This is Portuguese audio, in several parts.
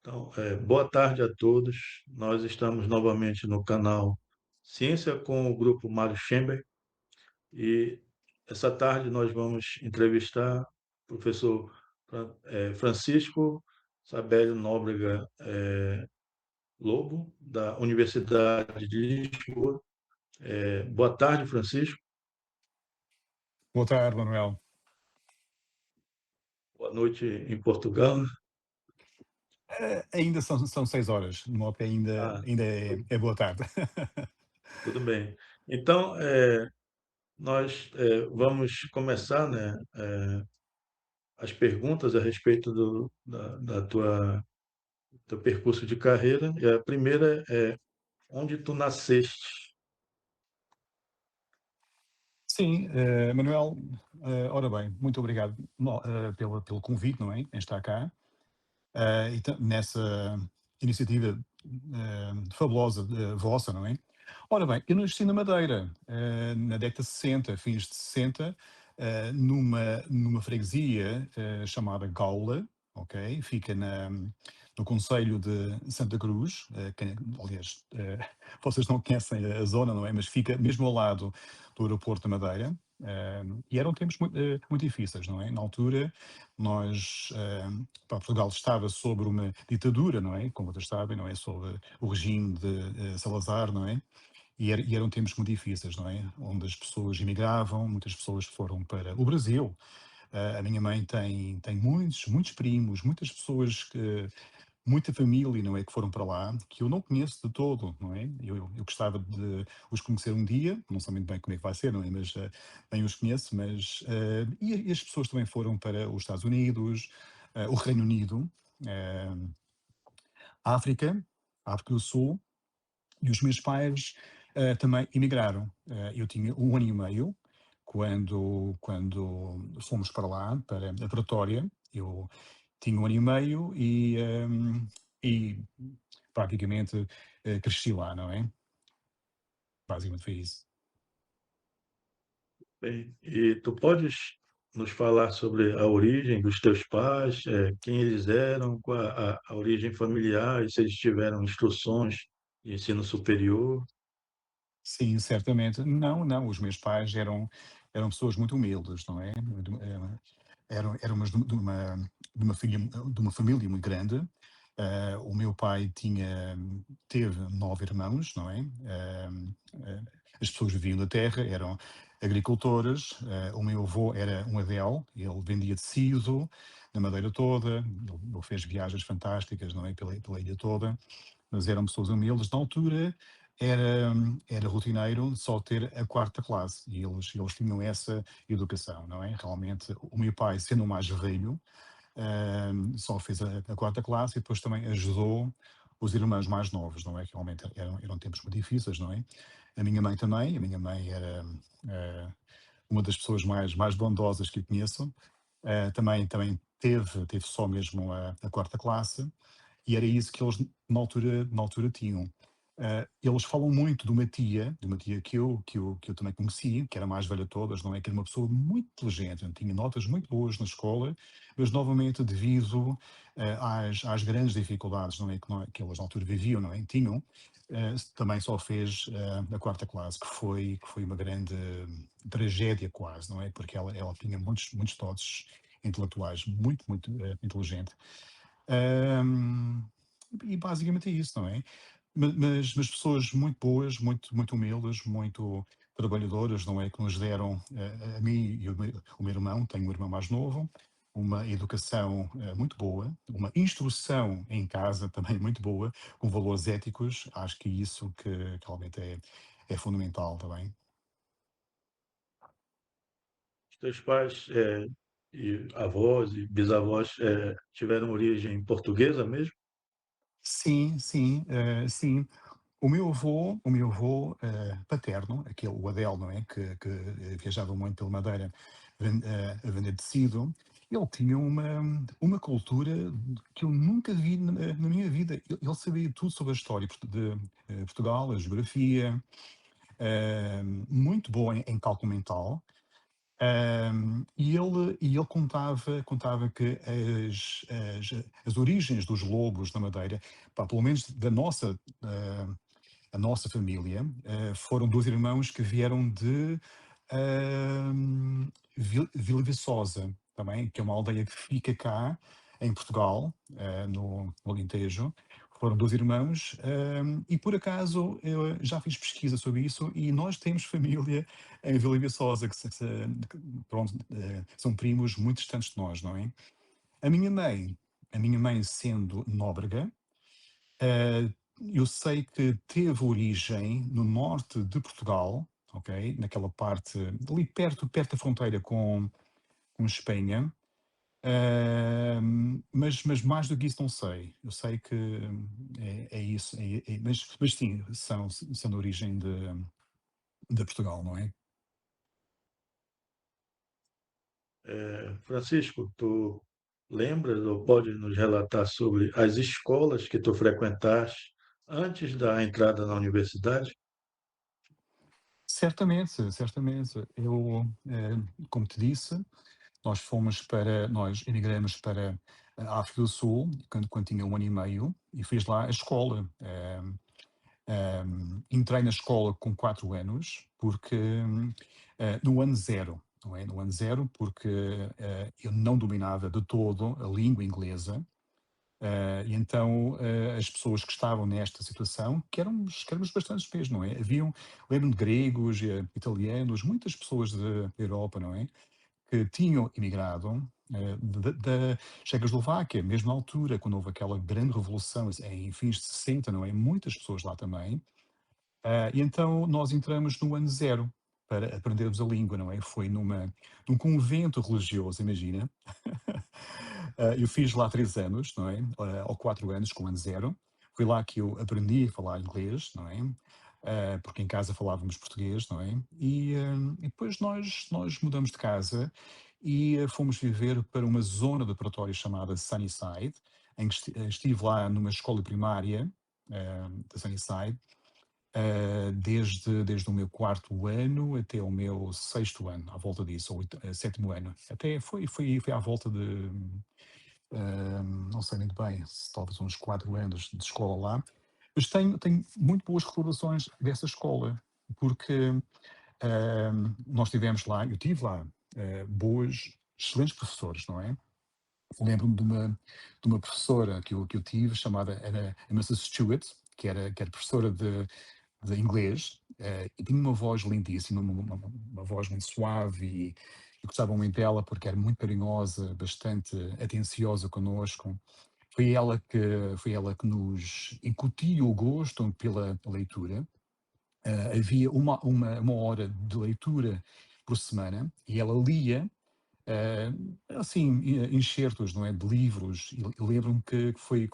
Então, boa tarde a todos. Nós estamos novamente no canal Ciência com o grupo Mário Schember e essa tarde nós vamos entrevistar o professor Francisco Sabélio Nóbrega Lobo, da Universidade de Lisboa. Boa tarde, Francisco. Boa tarde, Manuel. Boa noite em Portugal. Ainda são 6 horas, de modo que ainda, Ah, ainda é boa tarde. tudo bem. Então, nós vamos começar, né? As perguntas a respeito da tua teu percurso de carreira. E a primeira é onde tu nasceste? Sim, Manuel, ora bem, muito obrigado pelo convite, não é? Em estar cá. Nessa iniciativa fabulosa vossa, não é? Ora bem, eu nasci na Madeira, na década de 60, fins de 60, numa freguesia chamada Gaula, ok? Fica no Conselho de Santa Cruz, aliás, vocês não conhecem a zona, não é? Mas fica mesmo ao lado do aeroporto da Madeira. E eram tempos muito difíceis, não é? Na altura, nós, Portugal estava sobre uma ditadura, não é? Como vocês sabem, não é? Sob o regime de Salazar, não é? E eram tempos muito difíceis, não é? Onde as pessoas emigravam, muitas pessoas foram para o Brasil. A minha mãe tem muitos primos, muitas pessoas muita família, não é, que foram para lá, que eu não conheço de todo, não é? Eu gostava de os conhecer um dia, não sei muito bem como é que vai ser, não é? Mas nem os conheço, mas e as pessoas também foram para os Estados Unidos, o Reino Unido, eh, África, África do Sul, e os meus pais também emigraram. Eu tinha um ano e meio quando fomos para lá, para a Pretória. Eu tinha um ano e meio e praticamente cresci lá, não é? Basicamente foi isso. Bem, e tu podes nos falar sobre a origem dos teus pais, quem eles eram, qual a origem familiar, e se eles tiveram instruções de ensino superior? Sim, certamente. Não, não, os meus pais eram pessoas muito humildes, não é? Eram de uma família muito grande. O meu pai teve 9 irmãos, não é? As pessoas viviam da terra, eram agricultores. O meu avô era um Adel, ele vendia tecido na Madeira toda, ele fez viagens fantásticas, não é? Pela ilha toda, mas eram pessoas humildes. Na altura era, era rotineiro só ter a quarta classe e eles tinham essa educação, não é? Realmente, o meu pai, sendo o mais velho, só fez a quarta classe e depois também ajudou os irmãos mais novos, não é? Que realmente eram tempos muito difíceis, não é? A minha mãe também, a minha mãe era eh, uma das pessoas mais bondosas que eu conheço. Também teve só mesmo a quarta classe e era isso que eles na altura tinham. Eles falam muito de uma tia que eu também conheci, que era a mais velha de todas, não é? Que era uma pessoa muito inteligente, tinha notas muito boas na escola, mas novamente devido às grandes dificuldades, não é? Que eles na altura viviam, não é? Tinham, também só fez a quarta classe, que foi uma grande tragédia quase, não é? Porque ela tinha muitos dotes intelectuais, muito inteligente. Ahm, e basicamente é isso, não é? Mas pessoas muito boas, muito humildes, muito trabalhadoras, não é? Que nos deram, a mim e o meu irmão, tenho um irmão mais novo, uma educação muito boa, uma instrução em casa também muito boa, com valores éticos. Acho que isso que realmente é fundamental também. Os teus pais e avós e bisavós tiveram origem portuguesa mesmo? Sim, sim, sim. O meu avô paterno, aquele, o Adel, não é? Que viajava muito pela Madeira a vender tecido, ele tinha uma cultura que eu nunca vi na minha vida. Ele sabia tudo sobre a história de Portugal, a geografia, muito bom em cálculo mental. E ele contava que as origens dos lobos na Madeira, pá, pelo menos a nossa família, foram 2 irmãos que vieram de, Vila Viçosa, também, que é uma aldeia que fica cá em Portugal, no Alentejo. Foram 2 irmãos, e por acaso eu já fiz pesquisa sobre isso e nós temos família em Vila Viçosa, que pronto, são primos muito distantes de nós, não é? A minha mãe, a minha mãe sendo Nóbrega, eh, eu sei que teve origem no norte de Portugal, ok? Naquela parte, ali perto da fronteira com Espanha. Mas mais do que isso não sei. Eu sei que é isso. Mas sim, são de origem de Portugal, não é? Francisco, tu lembras ou pode nos relatar sobre as escolas que tu frequentaste antes da entrada na universidade? Certamente, certamente. Como te disse, nós emigramos para a África do Sul quando tinha 1 ano e meio e fiz lá a escola. Entrei na escola com 4 anos, porque no ano zero, não é? No ano zero, porque eu não dominava de todo a língua inglesa. E então as pessoas que estavam nesta situação, que éramos bastantes mesmo, não é? Lembro-me de gregos, italianos, muitas pessoas da Europa, não é? Que tinham imigrado da Checoslováquia, mesmo na altura, quando houve aquela grande revolução em fins de 60, não é? Muitas pessoas lá também. E então nós entramos no ano zero para aprendermos a língua, não é? Foi num convento religioso, imagina. Eu fiz lá 3 anos, não é? Ou 4 anos, com o ano zero. Foi lá que eu aprendi a falar inglês, não é? Porque em casa falávamos português, não é? E depois nós mudamos de casa e fomos viver para uma zona de preparatório chamada Sunnyside, em que estive lá numa escola primária da Sunnyside, desde o meu 4 ano até o meu 6º ano, à volta disso, ou 7º ano. Até foi à volta de, não sei muito bem, talvez uns 4 anos de escola lá. Mas tenho muito boas recordações dessa escola, porque nós tivemos lá, eu tive lá, excelentes professores, não é? Lembro-me de uma professora que eu tive, era a Mrs. Stewart, que era professora de inglês, e tinha uma voz lindíssima, uma voz muito suave, e eu gostava muito dela porque era muito carinhosa, bastante atenciosa connosco. Foi ela que nos incutiu o gosto pela leitura. Havia uma hora de leitura por semana e ela lia, eh, assim, enxertos, não é, de livros. E lembro-me que foi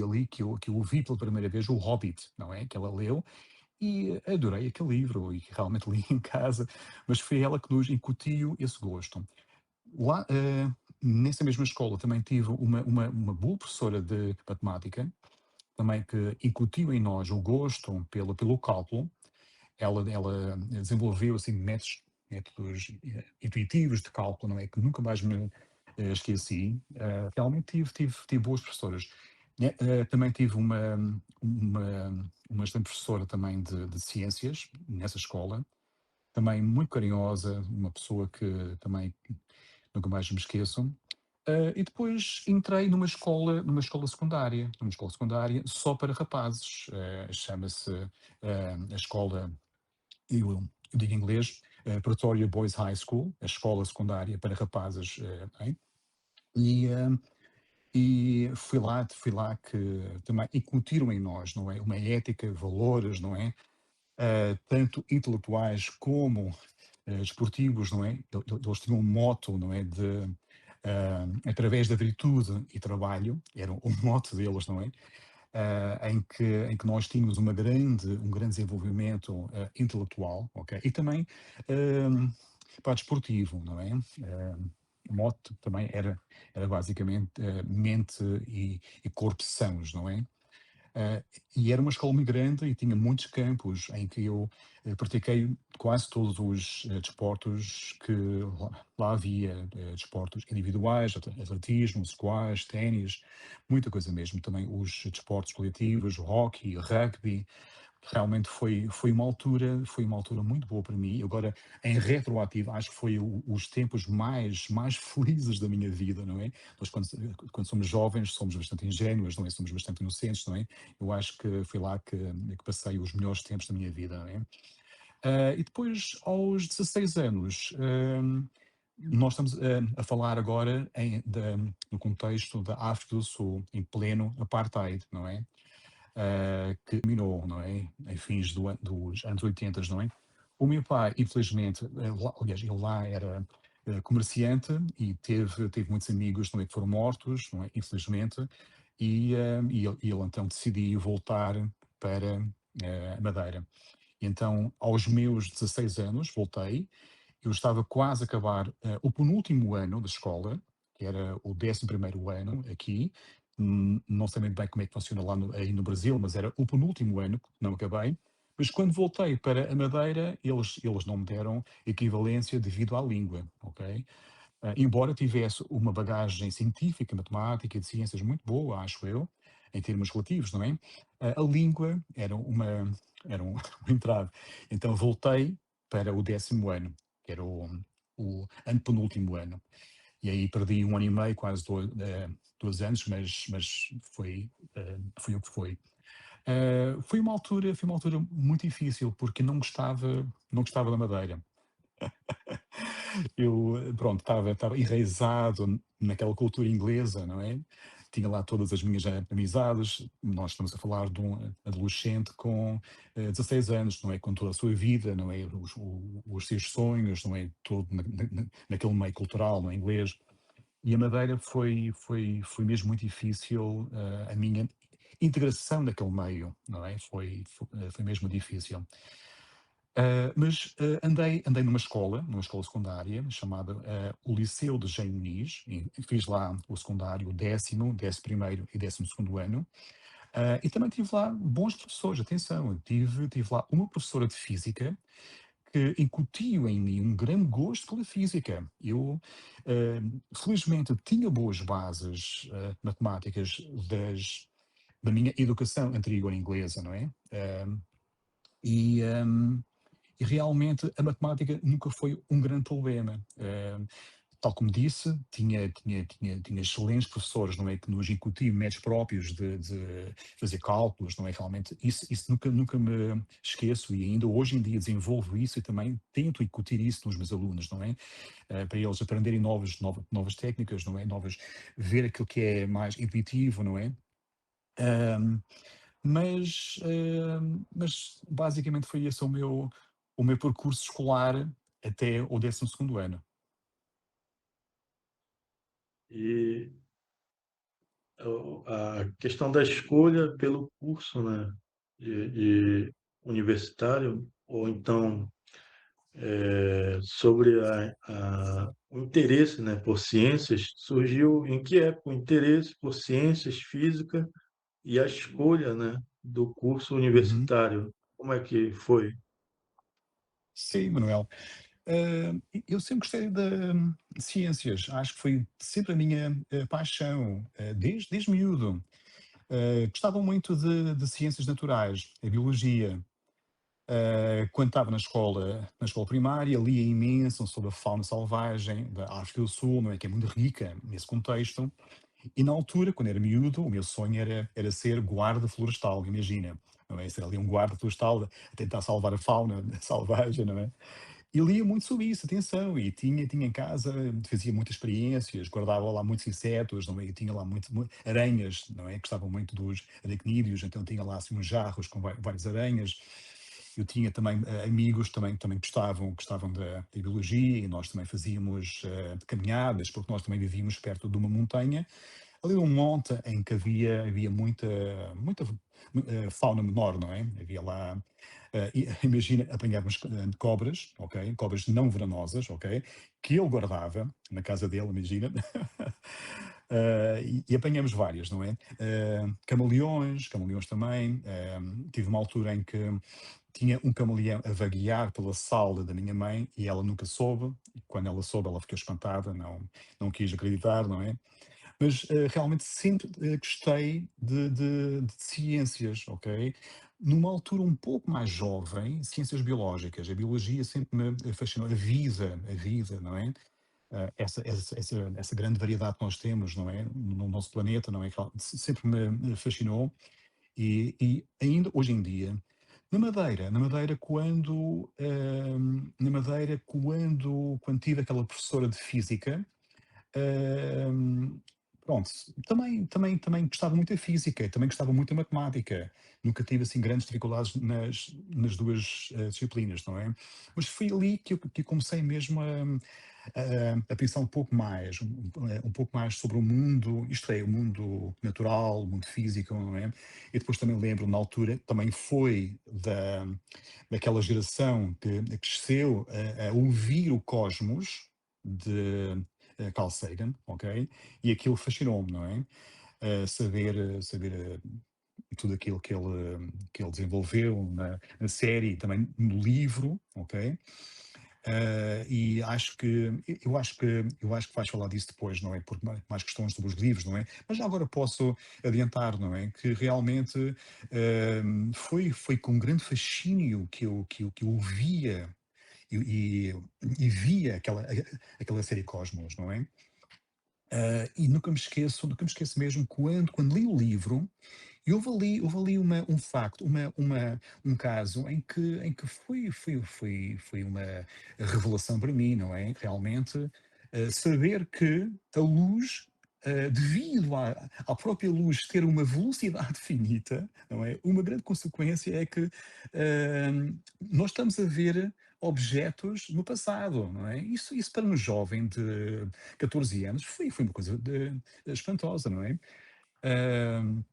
ali que eu ouvi pela primeira vez o Hobbit, não é? Que ela leu e adorei aquele livro e realmente li em casa, mas foi ela que nos incutiu esse gosto. Lá, nessa mesma escola também tive uma boa professora de matemática, também que incutiu em nós o gosto pelo cálculo. Ela desenvolveu assim métodos intuitivos de cálculo, não é? Que nunca mais me esqueci. Realmente tive boas professoras. Também tive uma excelente professora também de ciências nessa escola, também muito carinhosa, uma pessoa que também nunca mais me esqueço. E depois entrei numa escola secundária só para rapazes. Chama-se a escola, eu digo em inglês, Pretoria Boys High School, a escola secundária para rapazes, bem. E, fui lá que também incutiram em nós, não é? Uma ética, valores, não é? Tanto intelectuais como esportivos, não é? Eles tinham um moto, não é? Através da virtude e trabalho, era o moto deles, não é? Em que nós tínhamos um grande desenvolvimento intelectual, ok? E também para desportivo, não é? O mote também era basicamente mente e corpo sãos, não é? Eh, e era uma escola muito grande e tinha muitos campos em que eu pratiquei quase todos os desportos que lá havia, desportos individuais, atletismo, squash, ténis, muita coisa mesmo. Também os desportos coletivos, o hóquei, o rugby. Realmente foi uma altura muito boa para mim. Agora, em retroativo, acho que foi os tempos mais felizes da minha vida, não é? Nós quando somos jovens somos bastante ingênuos, não é? Somos bastante inocentes, não é? Eu acho que foi lá que passei os melhores tempos da minha vida, não é? E depois, aos 16 anos, nós estamos a falar agora no contexto da África do Sul, em pleno apartheid, não é? Que terminou, não é? Em fins dos anos 80, não é? O meu pai, infelizmente, aliás, ele lá era comerciante e teve muitos amigos, não é, que foram mortos, não é? Infelizmente, e ele então decidiu voltar para a Madeira. E então, aos meus 16 anos, voltei. Eu estava quase a acabar o penúltimo ano da escola, que era o 11º ano aqui. Não sei muito bem como é que funciona lá aí no Brasil, mas era o penúltimo ano que não acabei. Mas quando voltei para a Madeira, eles não me deram equivalência devido à língua, ok? Embora tivesse uma bagagem científica, matemática e de ciências muito boa, acho eu, em termos relativos, não é? A língua era um entrave. Então voltei para o 10º ano, que era o antepenúltimo ano. E aí perdi um ano e meio, quase 2 anos, mas foi o que foi. Foi uma altura muito difícil, porque não gostava da Madeira. Eu, pronto, estava enraizado naquela cultura inglesa, não é? Tinha lá todas as minhas amizades. Nós estamos a falar de um adolescente com 16 anos, não é? Com toda a sua vida, não é? Os seus sonhos, não é? Todo naquele meio cultural, no inglês. E a Madeira foi mesmo muito difícil, a minha integração naquele meio, não é? Foi mesmo difícil. Mas andei numa escola secundária chamada o Liceu de Jean Muniz, e fiz lá o secundário, o 11º e 12º ano. E também tive lá bons professores, atenção, eu tive lá uma professora de física que incutiu em mim um grande gosto pela física. Eu, felizmente, tinha boas bases matemáticas da minha educação anterior inglesa, não é? E, um, e realmente a matemática nunca foi um grande problema. Tal como disse, tinha excelentes professores, não é, que nos incutiam métodos próprios de fazer cálculos, não é, realmente, isso nunca me esqueço, e ainda hoje em dia desenvolvo isso e também tento incutir isso nos meus alunos, não é, para eles aprenderem novas técnicas, não é, ver aquilo que é mais intuitivo, não é. Ahm, mas basicamente foi esse o meu percurso escolar até o 12º ano. E a questão da escolha pelo curso, né, de universitário, ou então sobre o interesse, né, por ciências, surgiu em que época o interesse por ciências, física e a escolha, né, do curso Uhum. universitário? Como é que foi? Sim, Manuel. Eu sempre gostei de ciências, acho que foi sempre a minha paixão, desde miúdo. Gostava muito de ciências naturais, a biologia. Quando estava na escola primária, lia imenso sobre a fauna selvagem da África do Sul, não é? Que é muito rica nesse contexto. E na altura, quando era miúdo, o meu sonho era ser guarda florestal, imagina. Não é? Ser ali um guarda florestal a tentar salvar a fauna selvagem, não é? E lia muito sobre isso, atenção, e tinha em casa, fazia muitas experiências, guardava lá muitos insetos, não é? E tinha lá aranhas, não é? Gostava muito dos aracnídeos, então tinha lá assim uns jarros com várias aranhas. Eu tinha também amigos também gostavam da biologia, e nós também fazíamos caminhadas, porque nós também vivíamos perto de uma montanha, ali um monte em que havia muita fauna menor, não é? Havia lá, imagina, apanhávamos cobras, ok? Cobras não venenosas, ok? Que ele guardava na casa dele, imagina. E apanhamos várias, não é? Camaleões também. Tive uma altura em que tinha um camaleão a vaguear pela sala da minha mãe e ela nunca soube. E quando ela soube, ela ficou espantada, não quis acreditar, não é? Mas realmente sempre gostei de ciências, ok? Numa altura um pouco mais jovem, ciências biológicas. A biologia sempre me fascinou. A vida, não é? Essa grande variedade que nós temos, não é? No nosso planeta, não é? Sempre me fascinou. E ainda hoje em dia, quando tive aquela professora de física, Hum, pronto, também gostava muito da física, também gostava muito da matemática. Nunca tive assim grandes dificuldades nas duas disciplinas, não é? Mas foi ali que eu comecei mesmo a pensar um pouco mais sobre o mundo, isto é, o mundo natural, o mundo físico, não é? E depois também lembro, na altura, também foi daquela geração que cresceu a ouvir o Cosmos de Carl Sagan, ok? E aquilo fascinou-me, não é? Saber tudo aquilo que ele desenvolveu na série e também no livro, ok? E eu acho que vais falar disso depois, não é? Porque mais questões sobre os livros, não é? Mas já agora posso adiantar, não é? Que realmente foi com grande fascínio que eu via e, e via aquela série Cosmos, não é? E nunca me esqueço mesmo quando li o livro, e houve ali um facto, um caso em que foi uma revelação para mim, não é? Realmente, saber que a luz, devido à própria luz ter uma velocidade finita, não é? Uma grande consequência é que nós estamos a ver objetos no passado, não é? Isso para um jovem de 14 anos foi uma coisa espantosa, não é? Ahm,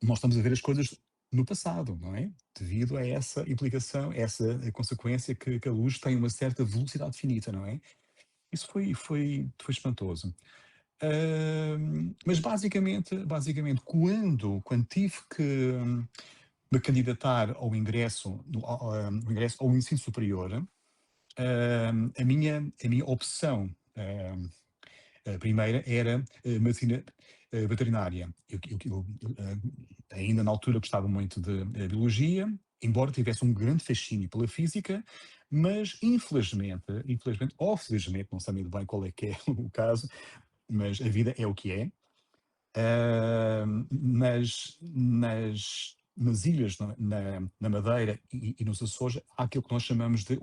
Nós estamos a ver as coisas no passado, não é? Devido a essa implicação, essa consequência que a luz tem uma certa velocidade finita, não é? Isso foi espantoso. Mas basicamente quando tive que me candidatar ao ingresso, ao ingresso ao ensino superior, a minha opção a primeira era medicina veterinária. Ainda na altura gostava muito de biologia, embora tivesse um grande fascínio pela física, mas infelizmente ou felizmente, não sei muito bem qual é que é o caso, mas a vida é o que é. Nas ilhas, na Madeira e nos Açores, há aquilo que nós chamamos de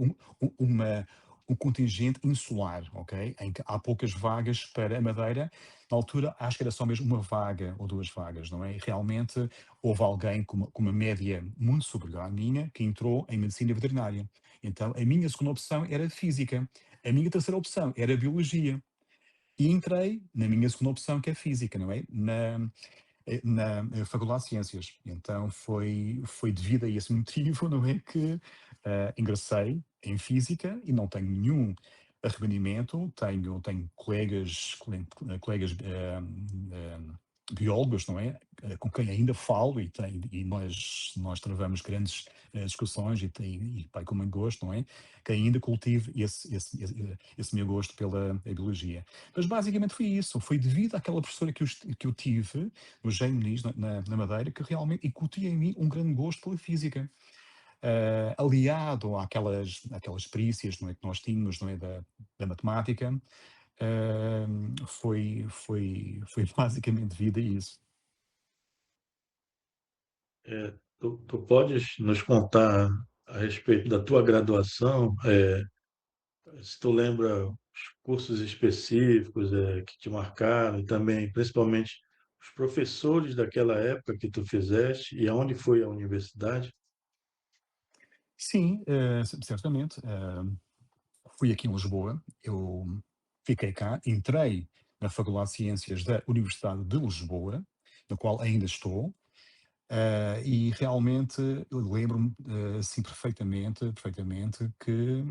um contingente insular, ok? Em que há poucas vagas para a Madeira. Na altura, acho que era só mesmo uma vaga ou duas vagas, não é? E realmente houve alguém com uma média muito superior à minha que entrou em medicina veterinária. Então, a minha segunda opção era física. A minha terceira opção era biologia. E entrei na minha segunda opção, que é física, não é? Na Faculdade de Ciências. Então foi devido a esse motivo, não é, que ingressei em Física e não tenho nenhum arrependimento. Tenho colegas biólogos, não é? Com quem ainda falo e nós travamos grandes discussões e pai, com muito gosto, não é? Que ainda cultivo esse meu gosto pela biologia. Mas basicamente foi isso, foi devido àquela professora que eu tive no Jaime Muniz, na Madeira, que realmente incutia em mim um grande gosto pela física. Aliado àquelas perícias, não é, que nós tínhamos, não é, da matemática, foi basicamente devido a isso. Tu podes nos contar a respeito da tua graduação, se tu lembra os cursos específicos, que te marcaram e também, principalmente, os professores daquela época que tu fizeste e aonde foi a universidade? Sim, certamente. Fui aqui em Lisboa, eu fiquei cá, entrei na Faculdade de Ciências da Universidade de Lisboa, na qual ainda estou. E realmente eu lembro-me, assim, perfeitamente que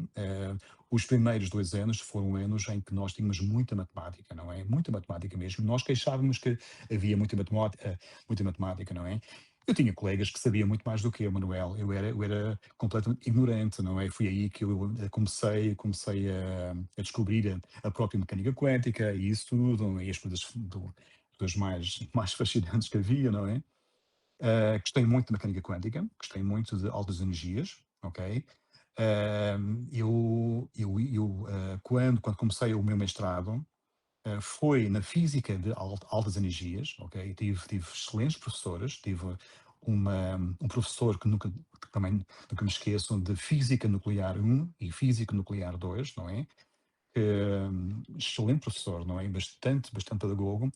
os primeiros 2 anos foram anos em que nós tínhamos muita matemática, não é? Muita matemática mesmo. Nós queixávamos que havia muita matemática, não é? Eu tinha colegas que sabiam muito mais do que eu, Manuel. Eu era completamente ignorante, não é? Foi aí que eu comecei a descobrir a própria mecânica quântica e isso tudo, e as coisas mais fascinantes que havia, não é? Gostei muito de mecânica quântica, gostei muito de altas energias, ok? Quando comecei o meu mestrado, foi na física de altas energias, ok? Tive excelentes professores, tive um professor que também nunca me esqueço, de Física Nuclear 1 e Física Nuclear 2, não é? Excelente professor, não é? Bastante pedagogo.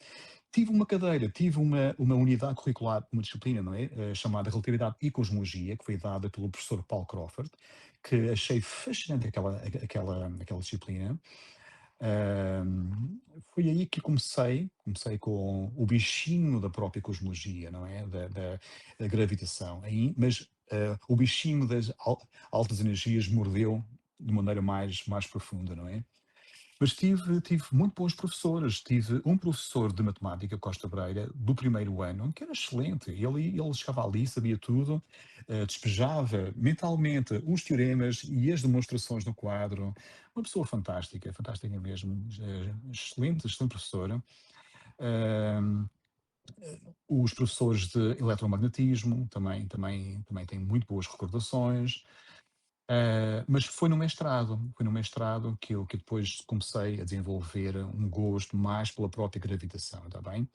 Tive uma unidade curricular, uma disciplina, não é? Chamada Relatividade e Cosmologia, que foi dada pelo professor Paul Crawford, que achei fascinante aquela disciplina. Foi aí que comecei com o bichinho da própria cosmologia, não é? Da gravitação. Mas o bichinho das altas energias mordeu de maneira mais profunda, não é? Mas tive muito bons professores. Tive um professor de matemática, Costa Breira, do primeiro ano, que era excelente. Ele chegava ali, sabia tudo, despejava mentalmente os teoremas e as demonstrações no quadro. Uma pessoa fantástica mesmo. Excelente professora. Ahm, os professores de eletromagnetismo também têm muito boas recordações. Mas foi no mestrado que depois comecei a desenvolver um gosto mais pela própria gravitação, está bem?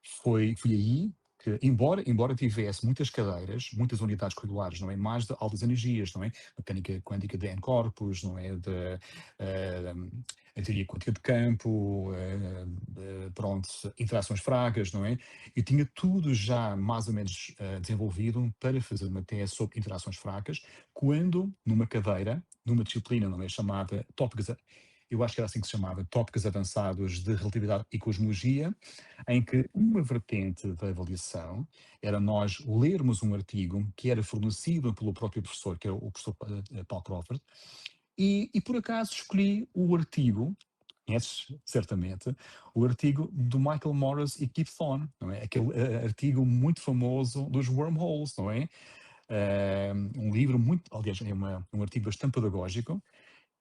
Foi aí que, embora tivesse muitas cadeiras, muitas unidades curriculares, não é? Mais de altas energias, não é? Mecânica quântica de N-corpus, não é? Eh, a teoria quântica de campo, pronto, interações fragas, não é? Eu tinha tudo já mais ou menos desenvolvido para fazer uma tese sobre interações fracas, quando numa cadeira, numa disciplina, não é? Chamada tópicos, eu acho que era assim que se chamava, tópicos avançados de relatividade e cosmologia, em que uma vertente da avaliação era nós lermos um artigo que era fornecido pelo próprio professor, que é o professor Paul Crawford, e por acaso escolhi o artigo, conheces certamente, o artigo do Michael Morris e Keith Thorne, não é? Aquele artigo muito famoso dos wormholes, não é? Um livro muito, aliás, um artigo bastante pedagógico,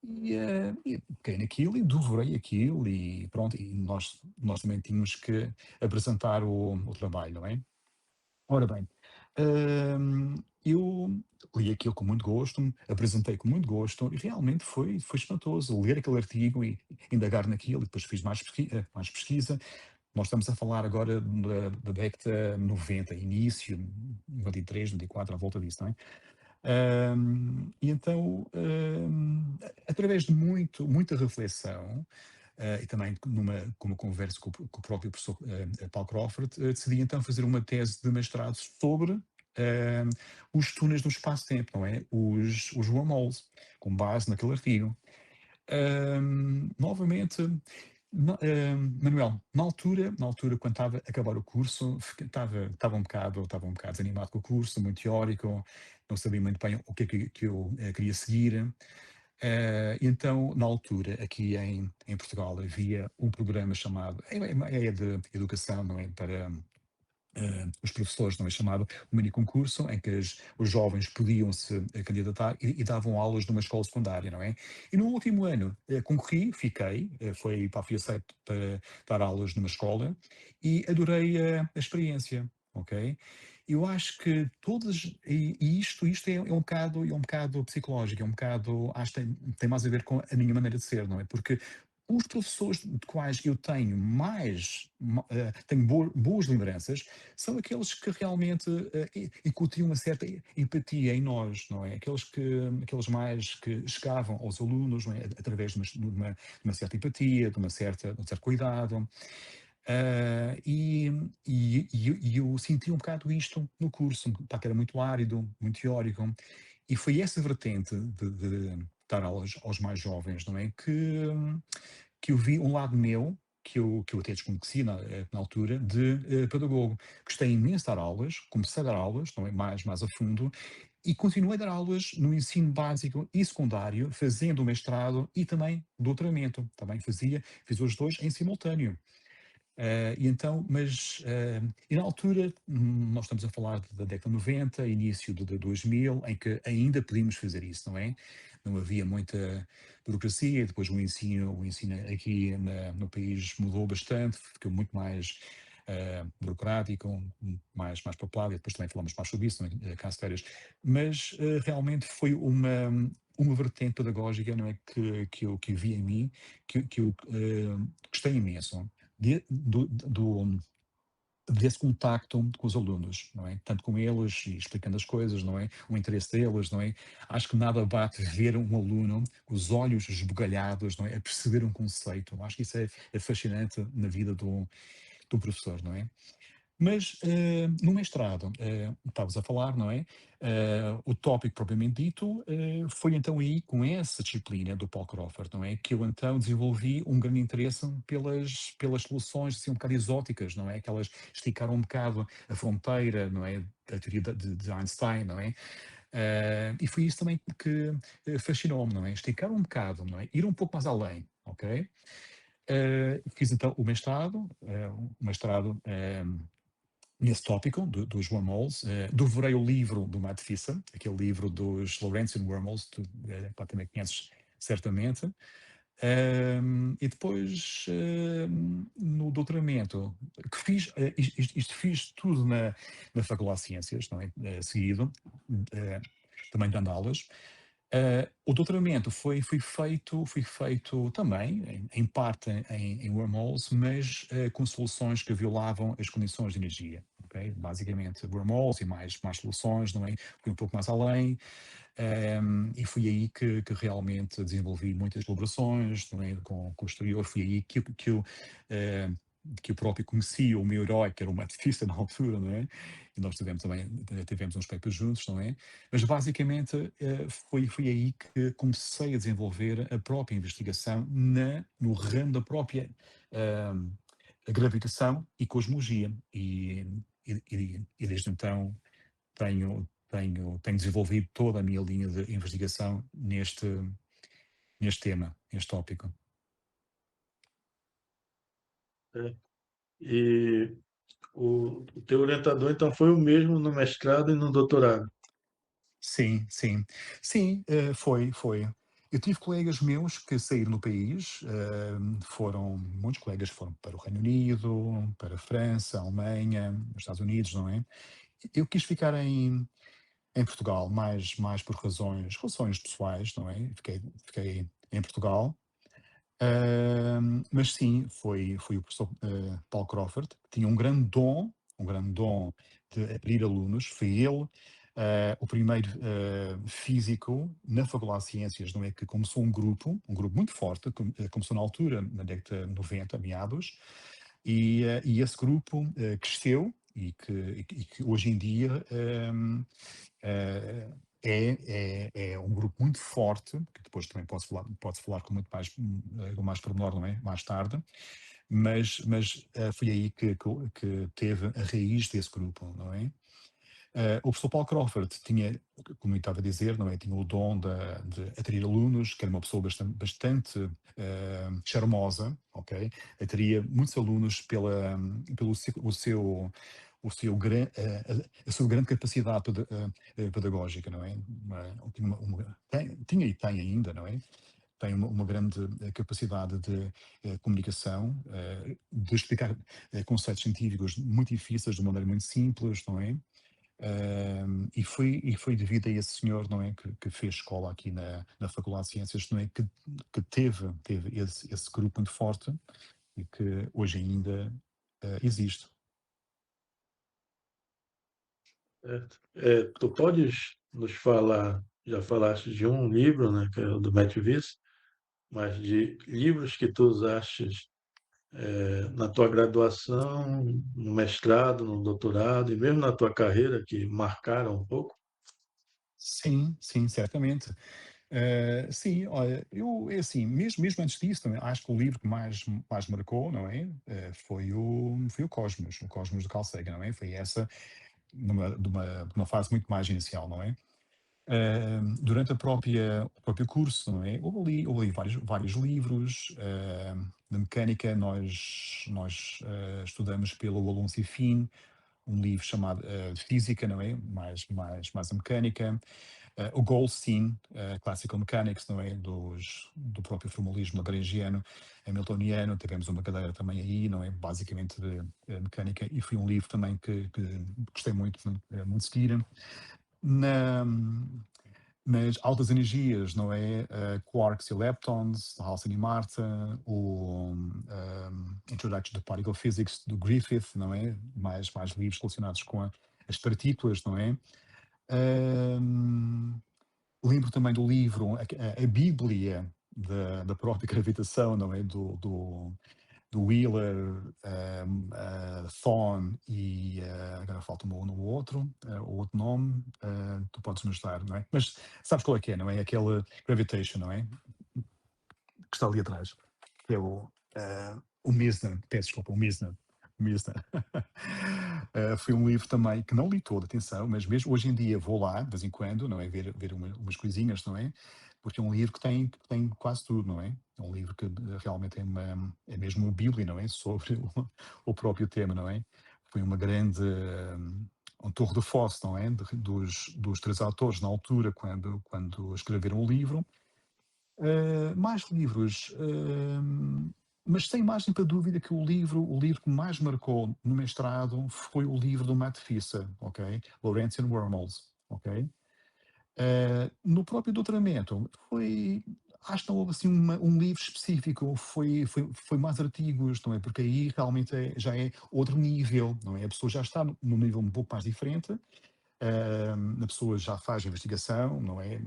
e peguei naquilo e devorei aquilo e pronto, e nós também tínhamos que apresentar o trabalho, não é? Ora bem, eu li aquilo com muito gosto, apresentei com muito gosto e realmente foi espantoso ler aquele artigo e indagar naquilo e depois fiz mais pesquisa. Nós estamos a falar agora da década 90, início, 93, 94, à volta disso, não é? E então, através de muita reflexão, e também com uma conversa com o próprio professor Paul Crawford, decidi então fazer uma tese de mestrado sobre os túneis do espaço-tempo, não é? Os wormholes, com base naquele artigo. Novamente, Manuel, na altura, quando estava a acabar o curso, estava um bocado desanimado com o curso, muito teórico, não sabia muito bem o que é que eu queria seguir. Então, na altura, aqui em Portugal, havia um programa chamado, é de educação, não é? Para os professores, não é? Chamado o mini concurso, em que os jovens podiam se candidatar e davam aulas numa escola secundária, não é? E no último ano concorri, fiquei, fui aceito para dar aulas numa escola e adorei a experiência, ok? Eu acho que isto é um bocado psicológico, acho que tem mais a ver com a minha maneira de ser, não é? Porque os professores de quais eu tenho boas lembranças, são aqueles que realmente incutiam uma certa empatia em nós, não é? Aqueles mais que chegavam aos alunos, não é? Através de uma certa empatia, de um certo cuidado. E eu senti um bocado isto no curso, pá, que era muito árido, muito teórico. E foi essa vertente de dar aulas aos mais jovens, não é? Que eu vi um lado meu, que eu até desconhecia na altura, de pedagogo. Gostei imenso de dar aulas, comecei a dar aulas, não é, mais a fundo, e continuei a dar aulas no ensino básico e secundário, fazendo o mestrado e também doutoramento. Também fiz os dois em simultâneo. E então, e na altura, nós estamos a falar da década de 90, início de 2000, em que ainda podíamos fazer isso, não é? Não havia muita burocracia, depois o ensino aqui no país mudou bastante, ficou muito mais burocrático, mais popular, e depois também falamos mais sobre isso, não é? Caso férias. Mas realmente foi uma vertente pedagógica, não é? Que eu vi em mim, que eu gostei imenso desse contacto com os alunos, não é? Tanto com eles e explicando as coisas, não é? O interesse deles, não é? Acho que nada bate ver um aluno com os olhos esbugalhados, não é? A perceber um conceito. Acho que isso é fascinante na vida do professor, não é? Mas no mestrado, estavas a falar, não é? O tópico propriamente dito foi então aí, com essa disciplina do Paul Crawford, não é? Que eu então desenvolvi um grande interesse pelas soluções assim, um bocado exóticas, não é? Que elas esticaram um bocado a fronteira, não é? Da teoria de Einstein, não é? E foi isso também que fascinou-me, não é? Esticar um bocado, não é? Ir um pouco mais além, ok? Fiz então o mestrado nesse tópico dos wormholes. Devorei o livro do Matt Fisser, aquele livro dos Lorentzian wormholes, tu também conheces certamente. E depois, no doutoramento, que fiz, isto fiz tudo na Faculdade de Ciências, não é? Seguido, eh, também dando aulas. O doutoramento foi feito também, em parte em wormholes, mas com soluções que violavam as condições de energia. Ok? Basicamente, wormholes e mais soluções, não é? Fui um pouco mais além, e foi aí que realmente desenvolvi muitas colaborações também com o exterior. Foi aí que eu próprio conheci o meu herói, que era o Matt Fischer na altura, não é? E nós tivemos uns papers juntos, não é? Mas basicamente foi aí que comecei a desenvolver a própria investigação no ramo da própria ehm, gravitação e cosmologia. E desde então tenho desenvolvido toda a minha linha de investigação neste tema, neste tópico. É. E o teu orientador, então, foi o mesmo no mestrado e no doutorado. Sim, sim. Sim, foi. Eu tive colegas meus que saíram do país, muitos colegas foram para o Reino Unido, para a França, a Alemanha, os Estados Unidos, não é? Eu quis ficar em Portugal, mais por razões pessoais, não é? Fiquei em Portugal. Mas sim, foi o professor Paul Crawford, que tinha um grande dom de atrair alunos. Foi ele o primeiro físico na Faculdade de Ciências, não é? Que começou um grupo muito forte, começou na altura, na década de 90, meados, e esse grupo cresceu e que hoje em dia eh, é um grupo muito forte, que depois também pode falar com muito mais pormenor, não é? Mais tarde, mas foi aí que teve a raiz desse grupo, não é? O professor Paul Crawford tinha, como eu estava a dizer, não é? Tinha o dom de atrair alunos, que era uma pessoa bastante charmosa, ok? Atraía muitos alunos pelo a sua grande capacidade pedagógica, não é? Tinha e tem ainda, não é? Tem uma grande capacidade de comunicação, de explicar conceitos científicos muito difíceis de uma maneira muito simples, não é? E foi devido a esse senhor, não é, que fez escola aqui na Faculdade de Ciências, não é, que teve esse grupo muito forte e que hoje ainda existe. Certo? Tu podes nos falar, já falaste de um livro, né, que é o do Matt Viss, mas de livros que tu usaste na tua graduação, no mestrado, no doutorado e mesmo na tua carreira que marcaram um pouco? Sim, sim, certamente. Sim, olha, é assim, mesmo antes disso, também, acho que o livro que mais marcou, não é? Foi o Cosmos do Carl Sagan, não é? Foi essa, de uma fase muito mais inicial, não é? Durante o próprio curso, não é? Houve ali vários livros. De mecânica, nós estudamos pelo Alonso e Finn, um livro chamado Física, não é? Mais a mecânica. O Goldstein, Classical Mechanics, não é? Do próprio formalismo lagrangiano, hamiltoniano. Tivemos uma cadeira também aí, não é? Basicamente de mecânica, e foi um livro também que gostei muito de seguir. Na, nas altas energias, não é? Quarks e leptons, de Halson e Marta, o Introduction to Particle Physics, do Griffith, não é? Mais livros relacionados com as partículas, não é? Um, Lembro também do livro, a Bíblia da própria gravitação, não é? Do Wheeler, Thorne e agora falta-me um no outro, o outro nome, tu podes me ajudar, não é? Mas sabes qual é que é, não é? Aquele Gravitation, não é? Que está ali atrás, que é o Misner, peço desculpa, o Misner. Misner. Foi um livro também que não li todo, atenção, mas mesmo hoje em dia vou lá, de vez em quando, não é? Ver umas coisinhas, não é? Porque é um livro que tem quase tudo, não é? É um livro que realmente é mesmo uma bíblia, não é? Sobre o próprio tema, não é? Foi uma grande um tour de force, não é? Dos três autores na altura, quando escreveram o livro. Mais livros, mas sem margem para dúvida que o livro que mais marcou no mestrado foi o livro do Matt Fisser, ok? Lorentzian Wormholes, ok? No próprio doutoramento, acho que não houve assim um livro específico, foi mais artigos, não é? Porque aí realmente já é outro nível, não é? A pessoa já está num nível um pouco mais diferente. A pessoa já faz investigação, não é?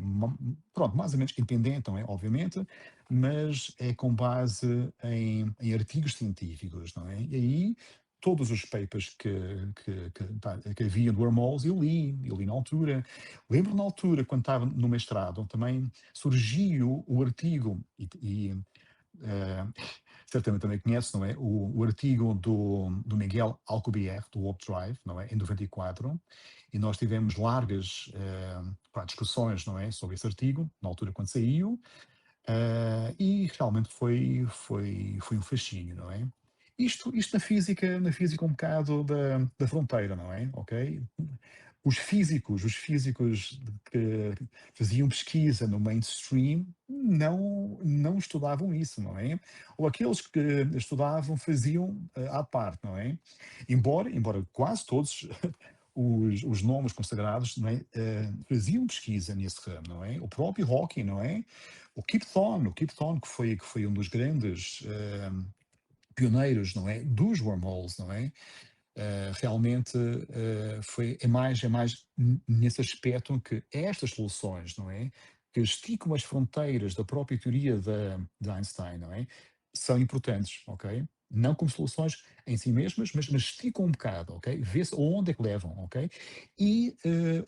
Pronto, mais ou menos independente, não é? Obviamente, mas é com base em artigos científicos, não é? E aí, todos os papers que havia do Wormholes, eu li na altura. Lembro na altura, quando estava no mestrado, também surgiu o artigo, eh, certamente também conhece, não é? O artigo do Miguel Alcubierre, do Warp Drive, não é? Em 94, e nós tivemos largas discussões, não é? Sobre esse artigo, na altura quando saiu, e realmente foi um fascínio, não é? Isto na física um bocado da fronteira, não é? Ok? Os físicos que faziam pesquisa no mainstream não estudavam isso, não é? Ou aqueles que estudavam faziam à parte, não é? Embora quase todos os nomes consagrados, não é? Faziam pesquisa nesse ramo, não é? O próprio Hawking, não é? O Kip Thorne que foi um dos grandes pioneiros, não é? Dos wormholes, não é? Realmente é mais nesse aspecto que estas soluções, não é? Que esticam as fronteiras da própria teoria de Einstein, não é? São importantes, ok? Não como soluções em si mesmas, mas esticam um bocado, ok? Vê-se onde é que levam, ok? E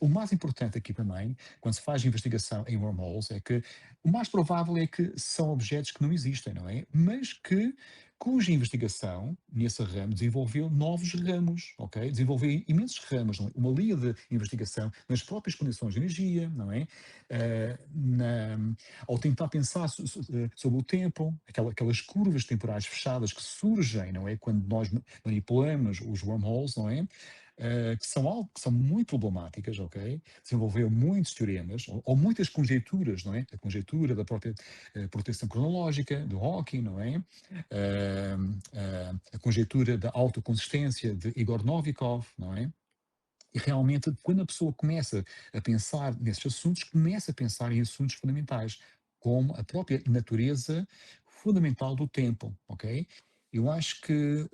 o mais importante aqui também, quando se faz investigação em wormholes, é que o mais provável é que são objetos que não existem, não é? Mas cuja investigação nesse ramo desenvolveu novos ramos, ok? Desenvolveu imensos ramos, não é? Uma linha de investigação nas próprias condições de energia, não é? Ao tentar pensar sobre o tempo, aquelas curvas temporais fechadas que surgem, não é? Quando nós manipulamos os wormholes, não é? Que são algo que são muito problemáticas, ok? Desenvolveu muitos teoremas, ou muitas conjecturas, não é? A conjectura da própria proteção cronológica, do Hawking, não é? A conjectura da autoconsistência de Igor Novikov, não é? E realmente, quando a pessoa começa a pensar nesses assuntos, começa a pensar em assuntos fundamentais, como a própria natureza fundamental do tempo, ok? Eu acho que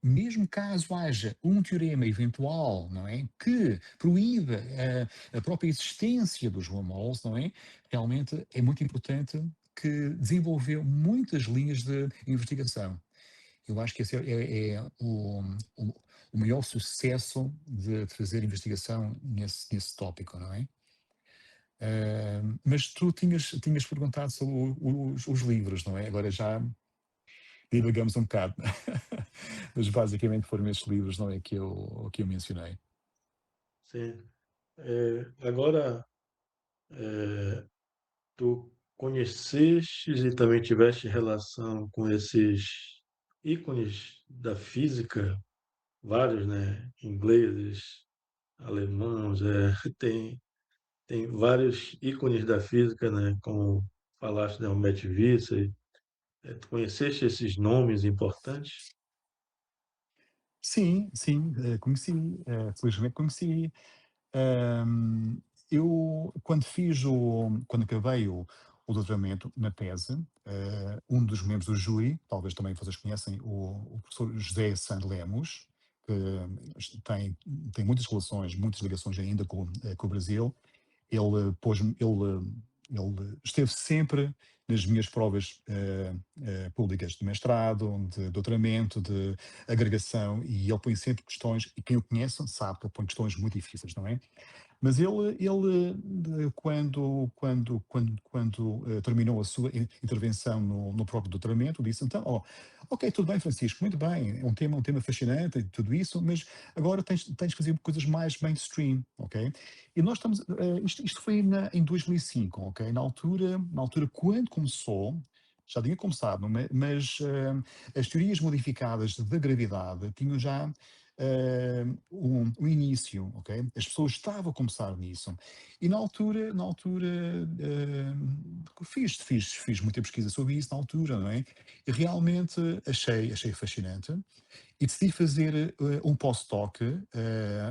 mesmo caso haja um teorema eventual, não é, que proíba a própria existência dos wormholes, não é? Realmente é muito importante que desenvolveu muitas linhas de investigação. Eu acho que esse é o, o maior sucesso de fazer investigação nesse tópico, não é? Mas tu tinhas perguntado sobre os livros, não é? Agora já divagamos um bocado. Mas basicamente foram estes livros, não é, que eu mencionei. Sim. Agora, é, tu conhecestes e também tiveste relação com esses ícones da física, vários, né? Ingleses, alemãos, tem vários ícones da física, né? Como falaste, né? O Matt Vicey. Tu conheceste esses nomes importantes? Sim, sim, conheci, felizmente conheci. Ahm, eu, quando acabei o doutoramento na tese, um dos membros do júri, talvez também vocês conhecem, o professor José Sand Lemos, que tem muitas relações, muitas ligações ainda com o Brasil. Ele esteve sempre nas minhas provas públicas de mestrado, de doutoramento, de agregação, e ele põe sempre questões, e quem o conhece sabe que ele põe questões muito difíceis, não é? Mas quando terminou a sua intervenção no próprio doutoramento, disse então, ok, tudo bem, Francisco, muito bem, é um tema fascinante e tudo isso, mas agora tens que fazer coisas mais mainstream, ok? E nós estamos, isto foi em 2005, ok? Na altura quando começou, já tinha começado, não é? Mas as teorias modificadas da gravidade tinham já um início, ok? As pessoas estavam a começar nisso. E na altura fiz muita pesquisa sobre isso na altura, não é? E realmente achei fascinante e decidi fazer um postdoc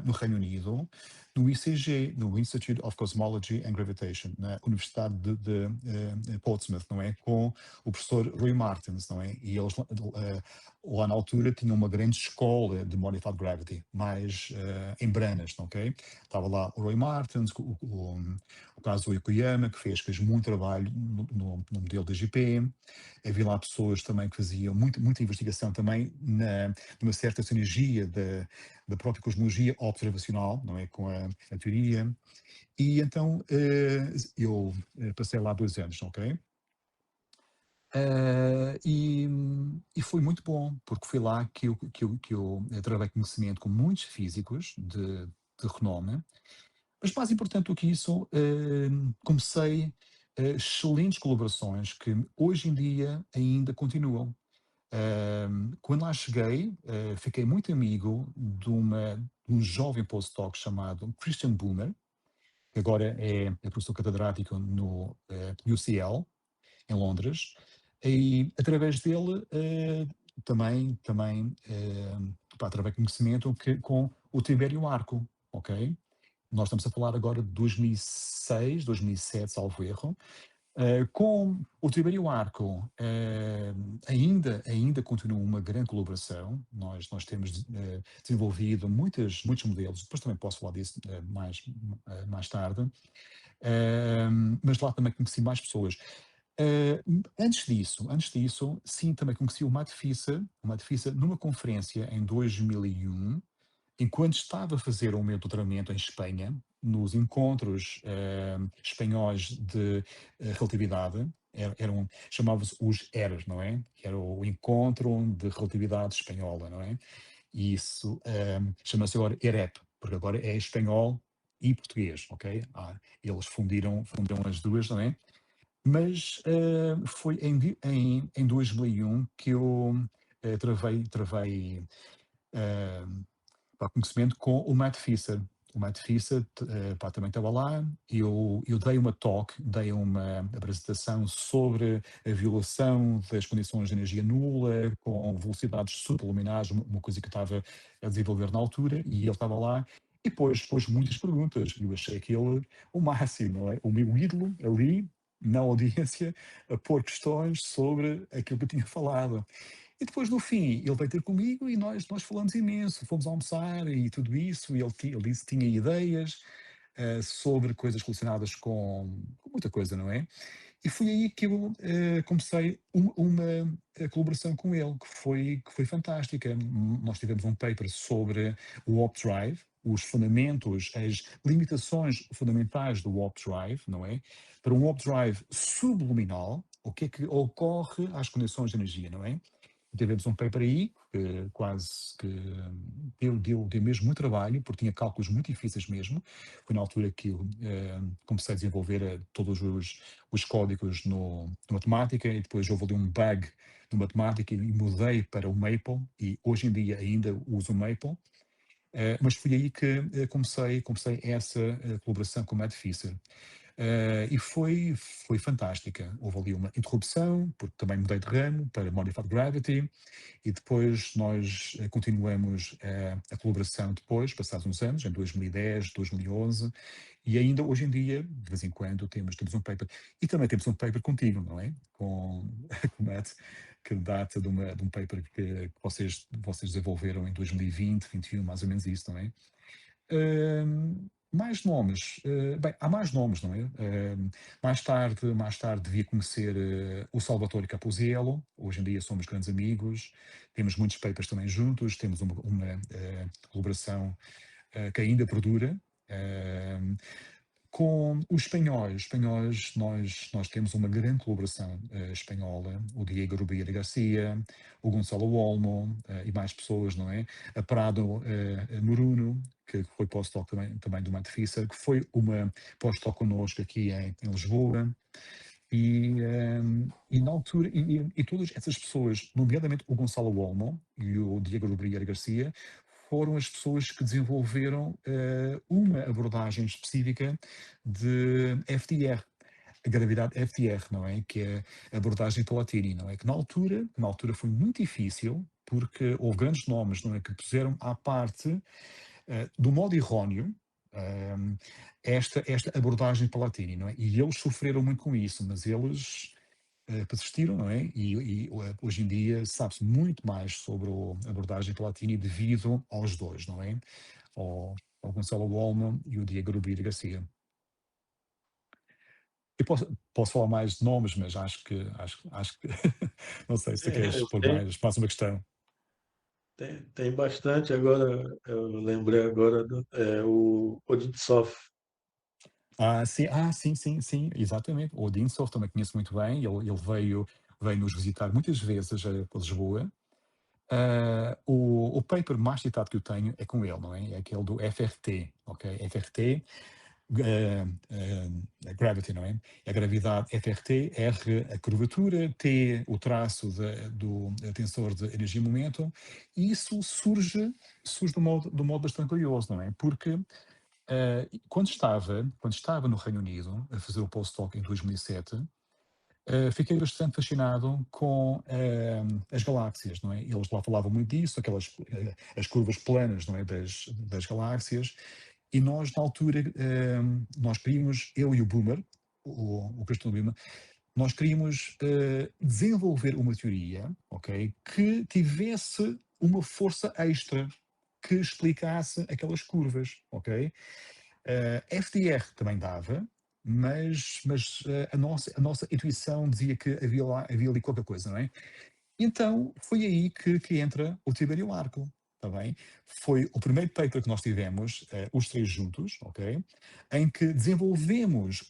no Reino Unido, no ICG, no Institute of Cosmology and Gravitation, na Universidade de Portsmouth, não é? Com o professor Roy Martins, não é? E eles lá na altura tinham uma grande escola de Modified Gravity, mais em Branas, ok? Estava lá o Roy Martins, o Kazuo Yokoyama, que fez muito trabalho no modelo da GP. Havia lá pessoas também que faziam muita investigação também numa certa sinergia da própria cosmologia observacional, não é? Com a teoria. E então eu passei lá 2 anos, ok? E foi muito bom, porque foi lá que eu trabalhei conhecimento com muitos físicos de renome, mas mais importante do que isso, comecei excelentes colaborações que hoje em dia ainda continuam. Quando lá cheguei, fiquei muito amigo de um jovem postdoc chamado Christian Boomer, que agora é professor catedrático no UCL, em Londres, e através dele também pá, através de conhecimento com o Tibério Arco, ok? Nós estamos a falar agora de 2006, 2007, salvo erro. Com o Tibério Arco, ainda continua uma grande colaboração. Nós temos desenvolvido muitos modelos, depois também posso falar disso mais tarde. Mas lá também conheci mais pessoas. Antes disso, sim, também conheci o Matt Fisser numa conferência em 2001, enquanto estava a fazer o meu doutoramento em Espanha, nos encontros espanhóis de relatividade. Chamavam-se os ERAs, não é? Era o Encontro de Relatividade Espanhola, não é? E isso chama-se agora EREP, porque agora é espanhol e português, ok? Eles fundiram as duas, não é? Mas foi em 2001 que eu travei pá, conhecimento com o Matt Fisser. O Matt Fisser pá, também estava lá. Eu dei uma apresentação sobre a violação das condições de energia nula, com velocidades superluminares, uma coisa que eu estava a desenvolver na altura, e ele estava lá. E depois pôs muitas perguntas. Eu achei aquele o máximo, não é? O meu ídolo ali, na audiência, a pôr questões sobre aquilo que eu tinha falado. E depois, no fim, ele veio ter comigo e nós falamos imenso, fomos almoçar e tudo isso, e ele disse que tinha ideias sobre coisas relacionadas com muita coisa, não é? E foi aí que eu comecei uma colaboração com ele, que foi fantástica. Nós tivemos um paper sobre o Warp Drive. os fundamentos, as limitações fundamentais do warp drive, não é? Para um warp drive subluminal, o que é que ocorre às condições de energia, não é? Tivemos um paper aí, que quase que deu mesmo muito trabalho, porque tinha cálculos muito difíceis mesmo. Foi na altura que eu comecei a desenvolver todos os códigos no matemática, e depois houve ali um bug no matemática e mudei para o Maple, e hoje em dia ainda uso o Maple. Mas foi aí que comecei essa colaboração com o Matt Fisher. E foi fantástica. Houve ali uma interrupção, porque também mudei de ramo para Modified Gravity, e depois nós continuamos a colaboração depois, passados uns anos, em 2010, 2011, e ainda hoje em dia, de vez em quando, temos um paper. E também temos um paper contigo, não é? Com o Matt, que data de um paper que vocês desenvolveram em 2020, 2021, mais ou menos isso, não é? Mais nomes, bem, há mais nomes, não é? Mais tarde devia conhecer o Salvatore Caposiello, hoje em dia somos grandes amigos, temos muitos papers também juntos, temos uma colaboração que ainda perdura. Com os espanhóis nós temos uma grande colaboração espanhola, o Diego Rubira Garcia, o Gonçalo Olmo e mais pessoas, não é? A Prado Moruno, que foi pós-doc também do Matt Fisser, que foi uma pós-doc connosco aqui em Lisboa. E na altura, e todas essas pessoas, nomeadamente o Gonçalo Olmo e o Diego Rubira Garcia, foram as pessoas que desenvolveram uma abordagem específica de FDR, a gravidade FDR, não é? Que é a abordagem Palatini, não é? Que na altura foi muito difícil, porque houve grandes nomes, não é? Que puseram à parte do modo erróneo esta abordagem Palatini, não é? E eles sofreram muito com isso, mas eles persistiram, não é? E hoje em dia sabe-se muito mais sobre a abordagem Palatini devido aos dois, não é? Ao Gonçalo Wallman e o Diego Rubira Garcia. Eu posso falar mais de nomes, mas acho que não sei se queres pôr Tem, mais uma questão. tem bastante. Agora, eu lembrei agora o Odintsov. Sim, exatamente. O Dinsov também conheço muito bem, ele veio nos visitar muitas vezes para Lisboa. O paper mais citado que eu tenho é com ele, não é? É aquele do FRT, ok? FRT, gravity, não é? A gravidade FRT, R a curvatura, T o traço do tensor de energia-momento, e isso surge de um modo bastante curioso, não é? Porque quando estava no Reino Unido a fazer o postdoc em 2007, fiquei bastante fascinado com as galáxias, não é? Eles lá falavam muito disso, aquelas as curvas planas, não é? Das galáxias, e nós na altura nós queríamos, eu e o Boomer, o Christian Boomer, nós queríamos desenvolver uma teoria, ok, que tivesse uma força extra que explicasse aquelas curvas, ok? FDR também dava, mas a nossa intuição dizia que havia ali qualquer coisa, não é? Então foi aí que entra o Tibério Arco, está bem? Foi o primeiro paper que nós tivemos, os três juntos, ok? Em que desenvolvemos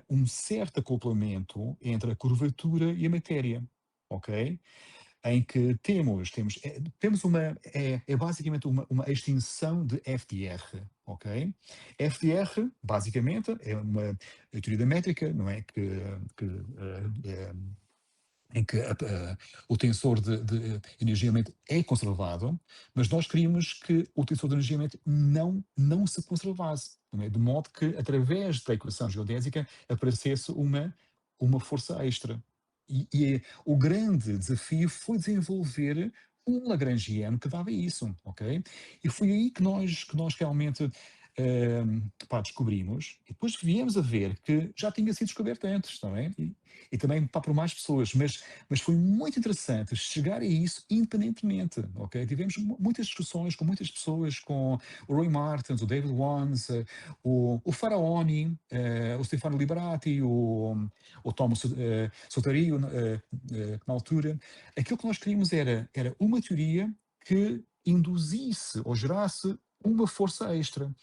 um certo acoplamento entre a curvatura e a matéria, ok? Em que temos basicamente uma extinção de FDR, ok? FDR, basicamente, é uma teoria da métrica, não é? Em que o tensor de energia-mente é conservado, mas nós queríamos que o tensor de energia-mente não se conservasse, não é? De modo que, através da equação geodésica, aparecesse uma força extra. E o grande desafio foi desenvolver um lagrangiano que dava isso, ok? E foi aí que nós realmente descobrimos, e depois viemos a ver que já tinha sido descoberto antes, não é? E também por mais pessoas, mas foi muito interessante chegar a isso independentemente, ok? Tivemos muitas discussões com muitas pessoas, com o Roy Martins, o David Wands, o Faraoni, o Stefano Liberati, o Thomas Sotario, na altura. Aquilo que nós queríamos era uma teoria que induzisse ou gerasse uma força extra.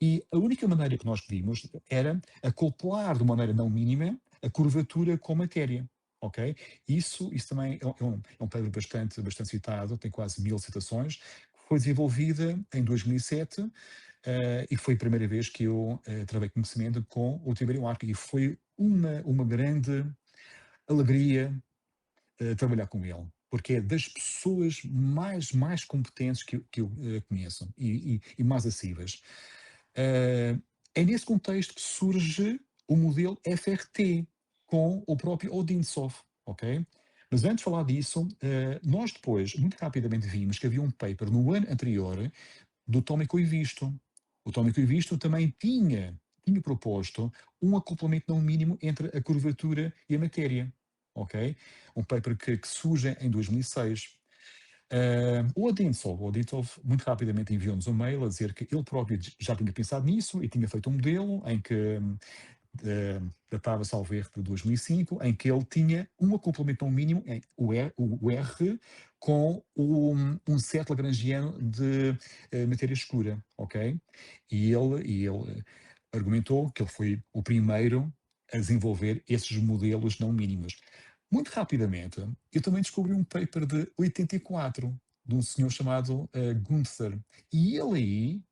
E a única maneira que nós pedimos era acoplar de maneira não mínima a curvatura com matéria. Ok? Isso também é um paper bastante citado, tem quase 1000 citações. Foi desenvolvida em 2007 e foi a primeira vez que eu trabalhei conhecimento com o Tiberium Arc e foi uma grande alegria trabalhar com ele, porque é das pessoas mais competentes que eu conheço e mais acessíveis. Eh, É nesse contexto que surge o modelo FRT com o próprio Odintsov, ok? Mas antes de falar disso, nós depois, muito rapidamente, vimos que havia um paper no ano anterior do Tómico e Visto. O Tómico e Visto também tinha proposto um acoplamento não mínimo entre a curvatura e a matéria. Ok? Um paper que surge em 2006. O Odintsov muito rapidamente enviou-nos um mail a dizer que ele próprio já tinha pensado nisso e tinha feito um modelo em que datava, salvo erro, de 2005, em que ele tinha um acoplamento ao mínimo, o R, com um set lagrangiano de matéria escura, ok? E ele argumentou que ele foi o primeiro a desenvolver esses modelos não mínimos. Muito rapidamente, eu também descobri um paper de 84, de um senhor chamado Gunther, e ele aí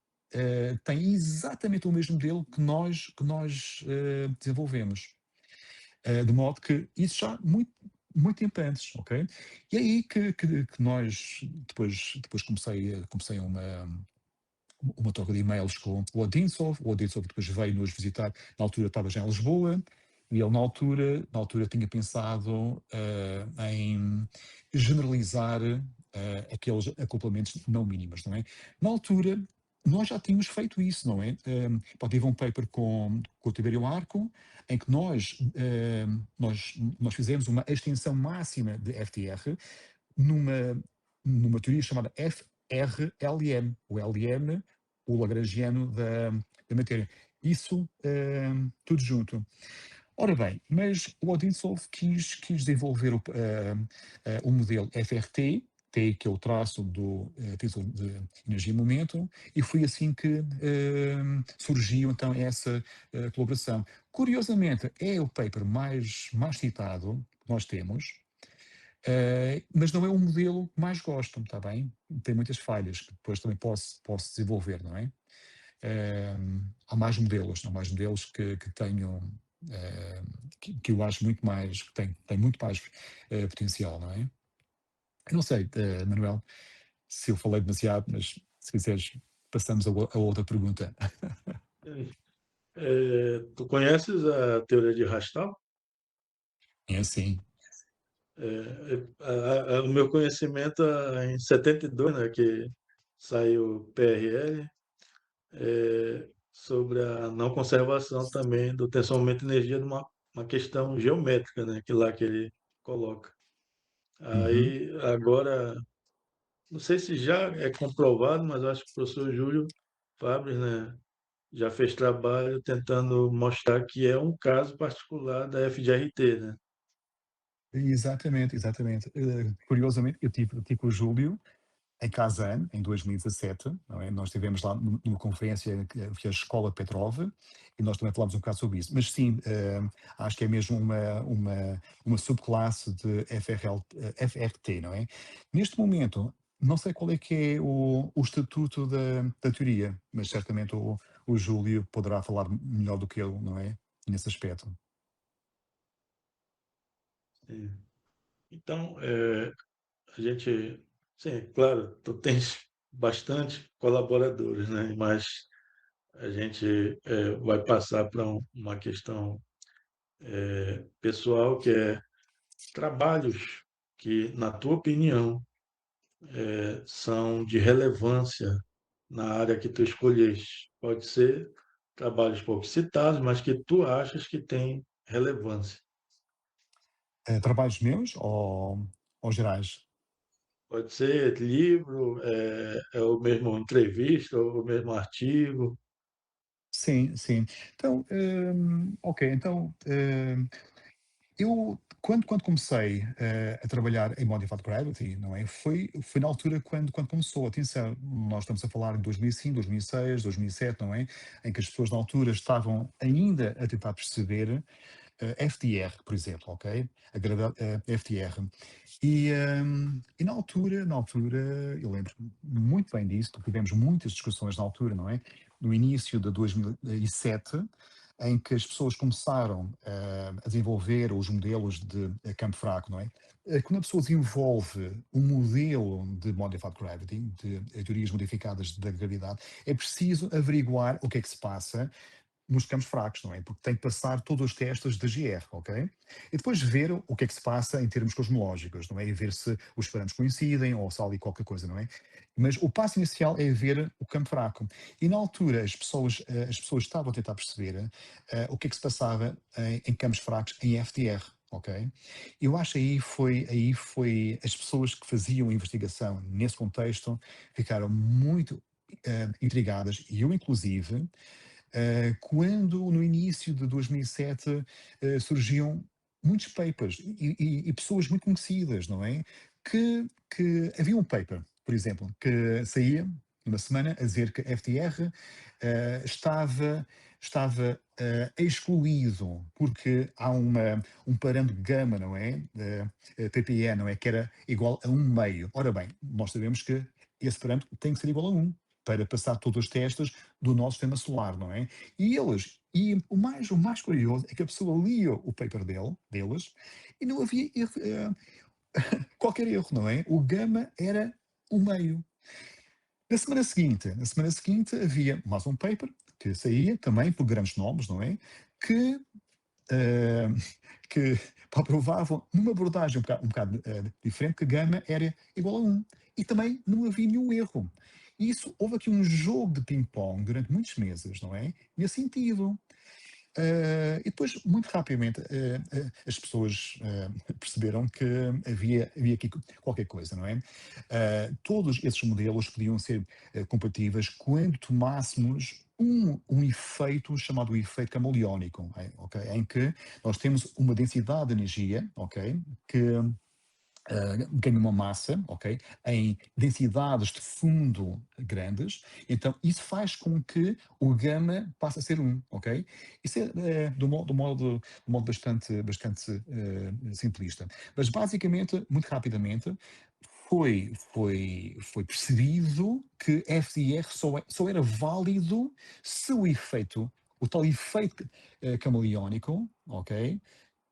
tem exatamente o mesmo modelo que nós desenvolvemos. De modo que isso já muito tempo antes, ok? E é aí que nós, depois comecei uma troca de e-mails com o Odintsov. O Odintsov depois veio nos visitar, na altura estava já em Lisboa, e ele na altura tinha pensado em generalizar aqueles acoplamentos não mínimos, não é? Na altura, nós já tínhamos feito isso, não é? Tive um paper com o Tiberium Arco, em que nós fizemos uma extensão máxima de FTR numa teoria chamada FRLM, o LM, o lagrangiano da matéria. Isso tudo junto. Ora bem, mas o Odintsov quis desenvolver o modelo FRT, T, que é o traço do tensor de energia-momento, e foi assim que surgiu então essa colaboração. Curiosamente, é o paper mais citado que nós temos, mas não é o modelo que mais gosto, está bem? Tem muitas falhas que depois também posso desenvolver, não é? Há mais modelos que tenham, que eu acho muito mais, que têm muito mais potencial, não é? Eu não sei, Manuel, se eu falei demasiado, mas se quiseres, passamos a outra pergunta. Tu conheces a teoria de Rastal? É assim. O meu conhecimento em 72, né, que saiu o PRL, sobre a não conservação também do tensionamento de energia numa uma questão geométrica, né, que ele coloca. Uhum. Aí, agora, não sei se já é comprovado, mas acho que o professor Júlio Fabres, né, já fez trabalho tentando mostrar que é um caso particular da FGRT, né? Exatamente, exatamente. Curiosamente, eu tive com o Júlio em Kazan, em 2017, não é? Nós estivemos lá numa conferência que foi a Escola Petrov, e nós também falámos um bocado sobre isso. Mas sim, acho que é mesmo uma subclasse de FRT, não é? Neste momento, não sei qual é que é o estatuto da teoria, mas certamente o Júlio poderá falar melhor do que eu, não é? Nesse aspecto. Sim. Então, a gente, sim, claro, tu tens bastante colaboradores, né? Mas a gente vai passar para uma questão pessoal, que é trabalhos que, na tua opinião, são de relevância na área que tu escolheste. Pode ser trabalhos pouco citados, mas que tu achas que tem relevância. Trabalhos meus ou gerais? Pode ser livro, o mesmo entrevista, ou o mesmo artigo. Sim, sim. Então, ok, então, quando comecei a trabalhar em Modified Gravity, não é? Foi na altura quando começou. Atenção, nós estamos a falar de 2005, 2006, 2007, não é? Em que as pessoas na altura estavam ainda a tentar perceber FDR, por exemplo, ok? A gravidade, FDR. E na altura, eu lembro muito bem disso, porque tivemos muitas discussões na altura, não é? No início de 2007, em que as pessoas começaram a desenvolver os modelos de campo fraco, não é? Quando a pessoa desenvolve um modelo de Modified Gravity, de teorias modificadas da gravidade, é preciso averiguar o que é que se passa nos campos fracos, não é? Porque tem que passar todos os testes de GR, ok? E depois ver o que é que se passa em termos cosmológicos, não é? E ver se os parâmetros coincidem ou se há ali qualquer coisa, não é? Mas o passo inicial é ver o campo fraco. E na altura as pessoas estavam a tentar perceber o que é que se passava em campos fracos em FDR. Ok? Eu acho aí foi as pessoas que faziam investigação nesse contexto ficaram muito intrigadas, e eu inclusive, quando no início de 2007 surgiam muitos papers e pessoas muito conhecidas, não é? Que havia um paper, por exemplo, que saía uma semana a dizer que FDR estava excluído porque há um parâmetro gama, não é? PPE, não é? Que era igual a 1,5. Ora bem, nós sabemos que esse parâmetro tem que ser igual a 1 para passar todos os testes do nosso sistema solar, não é? E o mais curioso é que a pessoa lia o paper deles e não havia qualquer erro, não é? O gama era o meio. Na semana seguinte havia mais um paper que saía também por grandes nomes, não é? Que, eh, que provavam numa abordagem um bocado diferente que gama era igual a 1. E também não havia nenhum erro. E isso, houve aqui um jogo de ping-pong durante muitos meses, não é? Nesse sentido. E depois, muito rapidamente, as pessoas perceberam que havia aqui qualquer coisa, não é? Todos esses modelos podiam ser compatíveis quando tomássemos um efeito chamado efeito camaleónico, ok? Em que nós temos uma densidade de energia, ok? Que ganha uma massa, ok? Em densidades de fundo grandes, então isso faz com que o gama passe a ser 1, ok? Isso é do modo bastante simplista. Mas basicamente, muito rapidamente, foi percebido que FDR só era válido se o tal efeito camaleónico, ok?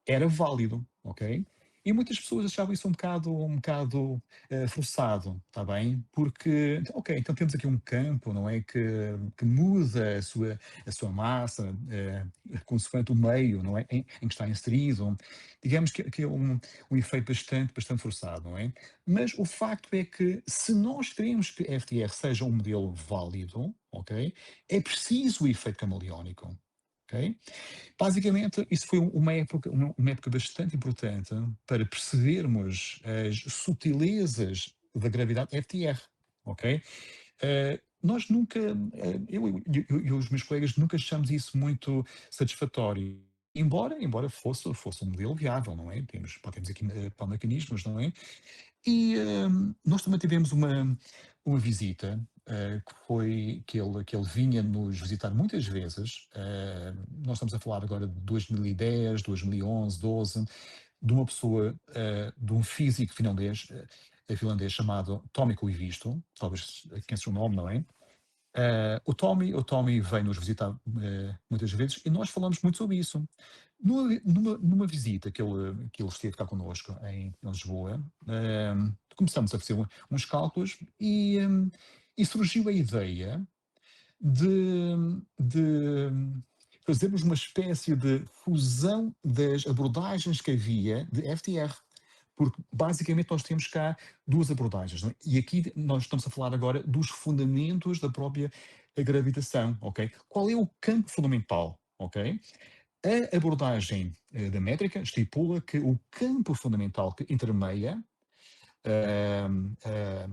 Era válido, ok? E muitas pessoas achavam isso um bocado forçado, está bem? Porque, ok, então temos aqui um campo, não é? Que muda a sua massa, consoante o meio, não é? Em que está inserido. Digamos que é um efeito bastante forçado, não é? Mas o facto é que, se nós queremos que FTR seja um modelo válido, ok? É preciso o efeito camaleónico. Ok? Basicamente, isso foi uma época bastante importante para percebermos as sutilezas da gravidade FTR, ok? Nós nunca, eu e os meus colegas nunca achamos isso muito satisfatório. Embora fosse um modelo viável, não é? Temos aqui mecanismos, não é? E nós também tivemos uma visita que ele vinha nos visitar muitas vezes. Nós estamos a falar agora de 2010, 2011, 12, de uma pessoa, de um físico finlandês chamado Tommy Koivisto, talvez conheça o nome, não é? O Tommy veio nos visitar muitas vezes e nós falamos muito sobre isso. Numa visita que ele esteve cá connosco em Lisboa, começamos a fazer uns cálculos e surgiu a ideia de fazermos uma espécie de fusão das abordagens que havia de FTR. Porque basicamente nós temos cá duas abordagens, não é? E aqui nós estamos a falar agora dos fundamentos da própria gravitação, ok? Qual é o campo fundamental, ok? A abordagem da métrica estipula que o campo fundamental que intermeia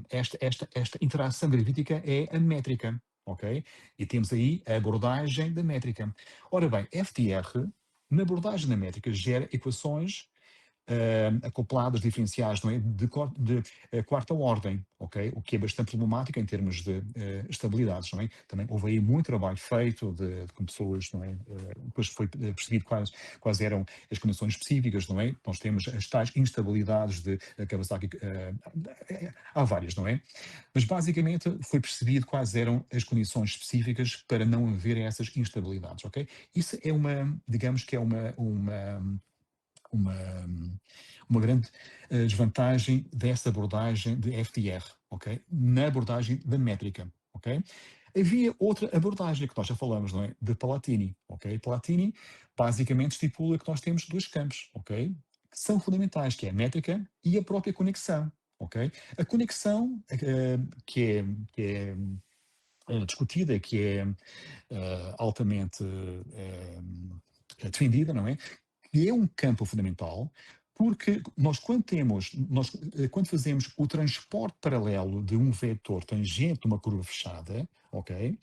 esta interação gravítica é a métrica, ok? E temos aí a abordagem da métrica. Ora bem, FDR Na abordagem da métrica, gera equações acopladas diferenciais, não é? De quarta ordem, ok? O que é bastante problemático em termos de estabilidades, não é? Também houve aí muito trabalho feito com pessoas, não é? Depois foi percebido quais eram as condições específicas, não é? Nós temos as tais instabilidades de Kawasaki, há várias, não é? Mas basicamente foi percebido quais eram as condições específicas para não haver essas instabilidades, ok? Isso é digamos que é uma, uma grande desvantagem dessa abordagem de FDR, ok? Na abordagem da métrica, ok? Havia outra abordagem que nós já falamos, não é? De Palatini, ok? Palatini basicamente estipula que nós temos dois campos, ok? Que são fundamentais, que é a métrica e a própria conexão, ok? A conexão que é discutida, que é altamente defendida, não é? Que é um campo fundamental, porque quando fazemos o transporte paralelo de um vetor tangente a uma curva fechada, ok?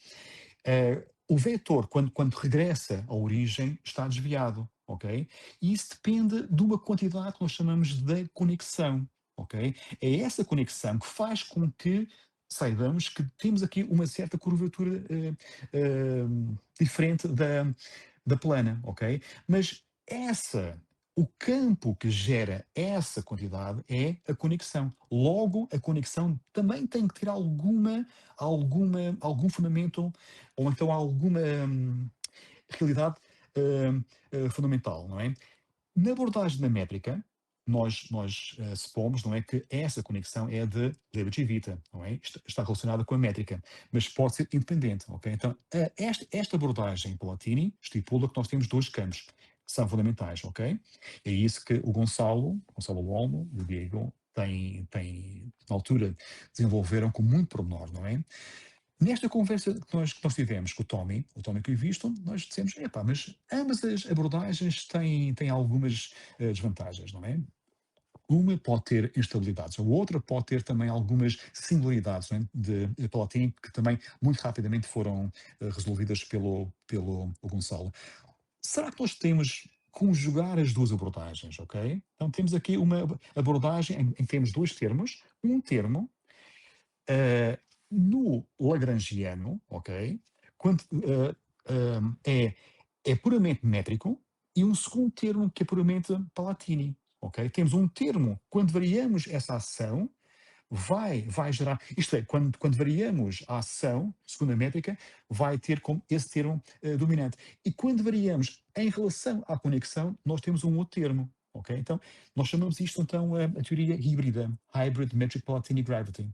O vetor, quando regressa à origem, está desviado, ok? E isso depende de uma quantidade que nós chamamos de conexão, ok? É essa conexão que faz com que saibamos que temos aqui uma certa curvatura diferente da plana, ok? Mas o campo que gera essa quantidade é a conexão. Logo, a conexão também tem que ter algum fundamento ou então alguma realidade fundamental, não é? Na abordagem da métrica, nós supomos, não é, que essa conexão é de Leibniz-Vita, não é? Está relacionada com a métrica, mas pode ser independente, ok? Então, esta abordagem Palatini estipula que nós temos dois campos que são fundamentais, ok? É isso que o Gonçalo Olmo e o Diego na altura, desenvolveram com muito pormenor, não é? Nesta conversa que nós tivemos com o Tommy que eu visto, nós dissemos, epá, mas ambas as abordagens têm algumas desvantagens, não é? Uma pode ter instabilidades, a outra pode ter também algumas singularidades, não é? de Palatini, que também muito rapidamente foram resolvidas pelo o Gonçalo. Será que nós temos conjugar as duas abordagens, ok? Então temos aqui uma abordagem em que temos dois termos, um termo eh, no Lagrangiano, ok, quando, é puramente métrico, e um segundo termo que é puramente Palatini, ok? Temos um termo, quando variamos essa ação, vai gerar, isto é, quando variamos a ação, segundo a métrica, vai ter como esse termo dominante. E quando variamos em relação à conexão, nós temos um outro termo, ok? Então, nós chamamos isto, então, a teoria híbrida, Hybrid Metric Palatini Gravity.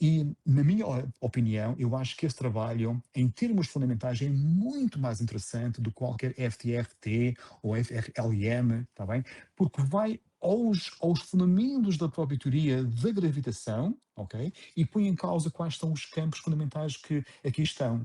E, na minha opinião, eu acho que esse trabalho, em termos fundamentais, é muito mais interessante do que qualquer FTFT ou FRLM, está bem? Porque vai aos fundamentos da própria teoria da gravitação, ok? E põe em causa quais são os campos fundamentais que aqui estão.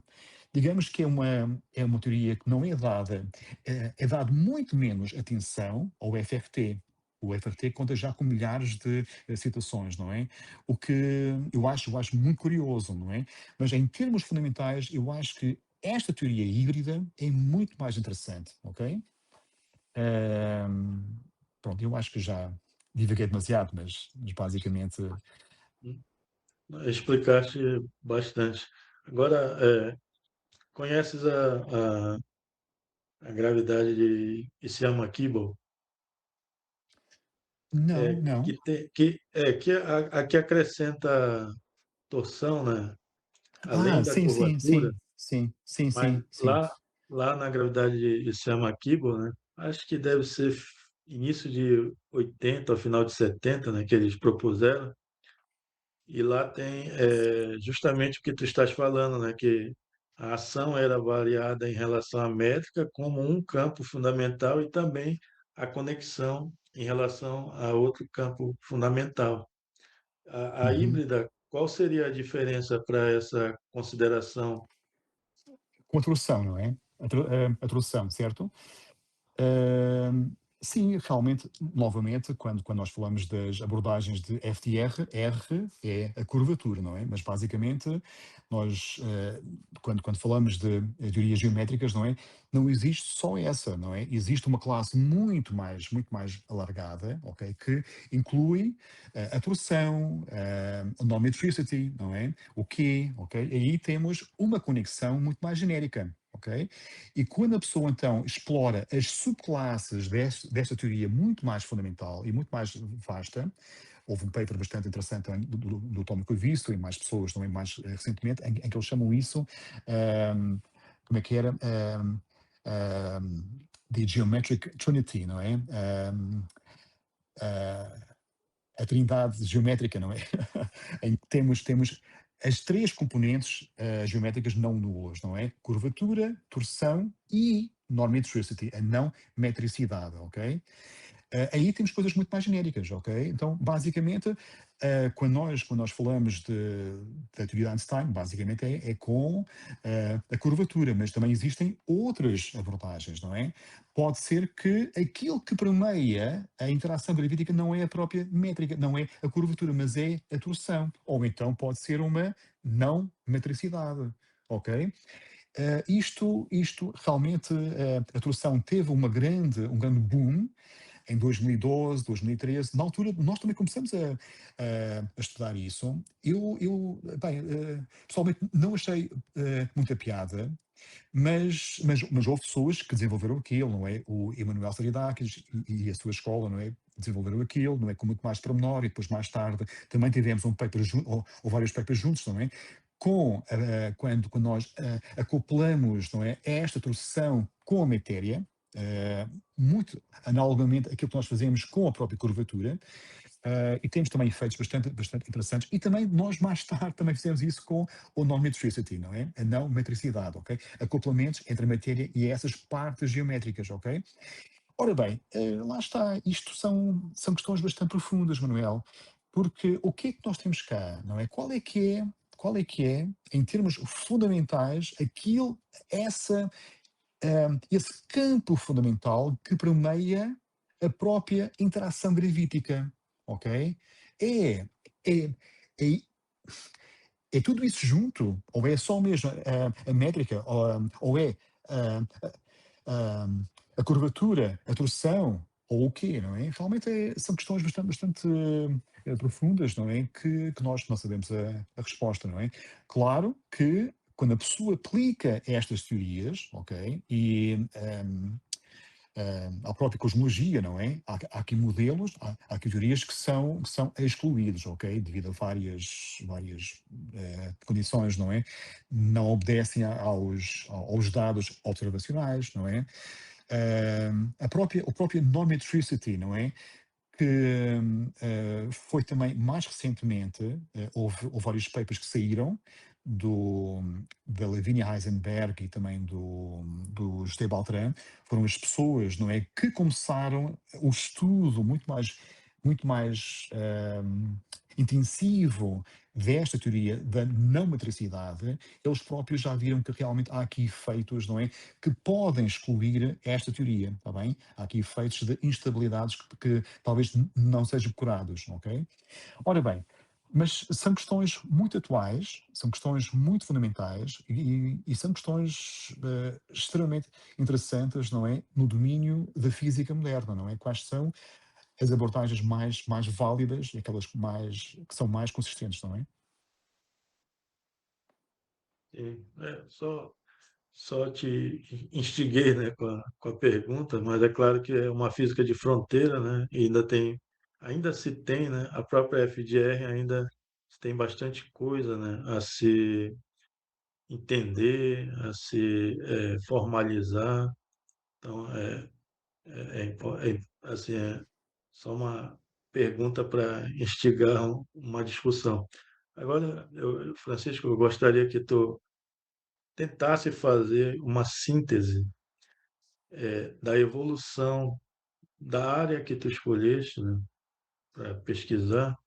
Digamos que é uma teoria que não é dada, é dado muito menos atenção ao FRT. O FRT conta já com milhares de citações, não é? O que eu acho muito curioso, não é? Mas em termos fundamentais, eu acho que esta teoria híbrida é muito mais interessante, ok? Ahm, Pronto, eu acho que já divaguei demasiado, mas basicamente. Explicaste bastante. Agora, conheces a gravidade de Isiama-Kibble? Não, É, não. que acrescenta torção, né? Ah, Além da sim, sim, curvatura, sim, sim, sim, mas sim, sim. lá na gravidade de Isiama-Kibble, né? Acho que deve ser início de 80, ao final de 70, né? Que eles propuseram. E lá tem justamente o que tu estás falando, né? Que a ação era variada em relação à métrica como um campo fundamental e também a conexão em relação a outro campo fundamental. A Uhum. híbrida, qual seria a diferença para essa consideração? Com a tradução, não é? A tradução, certo? Sim, realmente, novamente, quando nós falamos das abordagens de FDR, R é a curvatura, não é? Mas basicamente, nós, quando falamos de teorias geométricas, não é? Não existe só essa, não é? Existe uma classe muito mais alargada, ok? Que inclui a torção, a non-metricity, não é? O quê, ok? Aí temos uma conexão muito mais genérica. Ok? E quando a pessoa então explora as subclasses desta teoria muito mais fundamental e muito mais vasta, houve um paper bastante interessante também do Tom Visto e mais pessoas também mais recentemente, em que eles chamam isso, como é que era? The Geometric Trinity, não é? Ah, a trindade geométrica, não é? Em que temos as três componentes geométricas não nulas, não é? Curvatura, torção e non-metricity, a não metricidade, ok? Aí temos coisas muito mais genéricas, ok? Então, basicamente, quando nós falamos da teoria de Einstein, basicamente é com a curvatura, mas também existem outras abordagens, não é? Pode ser que aquilo que permeia a interação gravítica não é a própria métrica, não é a curvatura, mas é a torção. Ou então pode ser uma não metricidade, ok? Isto realmente, a torção teve um grande boom em 2012, 2013, na altura nós também começamos a estudar isso. Bem, pessoalmente não achei muita piada, mas houve pessoas que desenvolveram aquilo, não é? O Emanuel Saridakis e a sua escola, não é? Desenvolveram aquilo, não é? Com muito mais pormenor, e depois mais tarde também tivemos um paper ou vários papers juntos, não é? Quando nós acoplamos, não é? Esta torção com a matéria, muito analogamente àquilo que nós fazemos com a própria curvatura, e temos também efeitos bastante interessantes. E também nós, mais tarde, também fizemos isso com o non-metricity, não é? A não metricidade, ok? Acoplamentos entre a matéria e essas partes geométricas, ok? Ora bem, lá está. Isto são questões bastante profundas, Manuel, porque o que é que nós temos cá, não é? Qual é que é, em termos fundamentais, essa, esse campo fundamental que permeia a própria interação gravítica, ok? É, é, é, é tudo isso junto? Ou é só mesmo a métrica? Ou é ah, ah, a curvatura, a torção? Ou o quê, não é? Realmente são questões bastante profundas, não é? Que nós não sabemos a resposta, não é? Claro que quando a pessoa aplica estas teorias, ok? E à própria cosmologia, não é? Há aqui modelos, há aqui teorias que são excluídos, ok? Devido a várias condições, não é? Não obedecem aos dados observacionais, não é? O próprio non-metricity, não é? Que foi também mais recentemente, houve vários papers que saíram da Lavinia Heisenberg e também do José Baltrán, foram as pessoas, não é, que começaram o estudo muito mais intensivo desta teoria da não metricidade. Eles próprios já viram que realmente há aqui efeitos, não é, que podem excluir esta teoria, está bem? Há aqui efeitos de instabilidades que talvez não sejam curados, ok? Ora bem, mas são questões muito atuais, são questões muito fundamentais e são questões extremamente interessantes, não é? No domínio da física moderna, não é? Quais são as abordagens mais válidas e aquelas que são mais consistentes, não é? Sim, só te instiguei, né, com a pergunta, mas é claro que é uma física de fronteira, né, e ainda se tem, né, a própria FDR ainda tem bastante coisa, né, a se entender, a se formalizar. Então, assim, é só uma pergunta para instigar uma discussão. Agora, Francisco, eu gostaria que tu tentasse fazer uma síntese da evolução da área que tu escolheste, né, para pesquisar,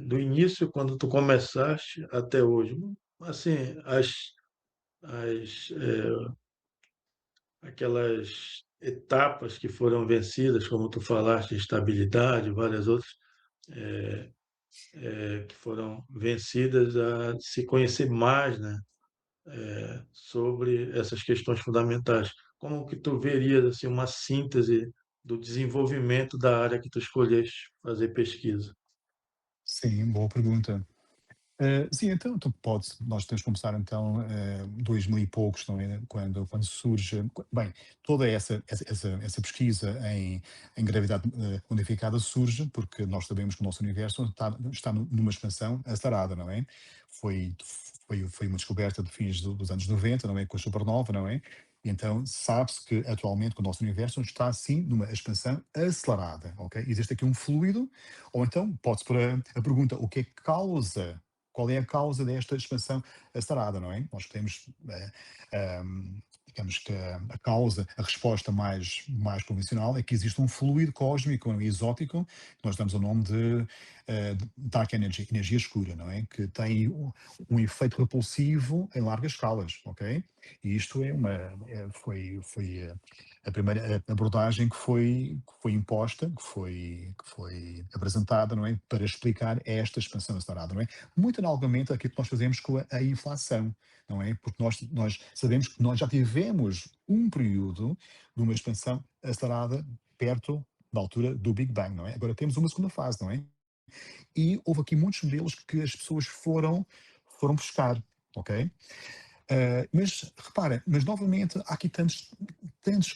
do início, quando tu começaste, até hoje. Assim, as aquelas etapas que foram vencidas, como tu falaste, estabilidade, várias outras, eh, que foram vencidas a se conhecer mais, né, sobre essas questões fundamentais. Como que tu verias assim uma síntese do desenvolvimento da área que tu escolheste fazer pesquisa? Sim, boa pergunta. Sim, então nós temos que começar então, 2000 e poucos, não é? Quando surge, bem, toda essa pesquisa em gravidade unificada surge porque nós sabemos que o nosso universo está numa expansão acelerada, não é? Foi, foi uma descoberta de fins dos anos 90, não é? Com a supernova, não é? Então, sabe-se que atualmente que o nosso universo está sim numa expansão acelerada, ok? Existe aqui um fluido, ou então pode-se pôr a pergunta: o que é que causa qual é a causa desta expansão acelerada, não é? Nós temos, digamos que a causa, a resposta mais convencional é que existe um fluido cósmico, um exótico, que nós damos o nome de dark energy, energia escura, não é? Que tem um efeito repulsivo em largas escalas, ok? E isto foi a primeira abordagem que foi imposta, que foi apresentada, não é? Para explicar esta expansão acelerada, não é? Muito analogamente àquilo que nós fazemos com a inflação, não é? Porque nós sabemos que nós já tivemos um período de uma expansão acelerada perto da altura do Big Bang, não é? Agora temos uma segunda fase, não é? E houve aqui muitos modelos que as pessoas foram buscar, ok? Mas repara, mas novamente há aqui tantos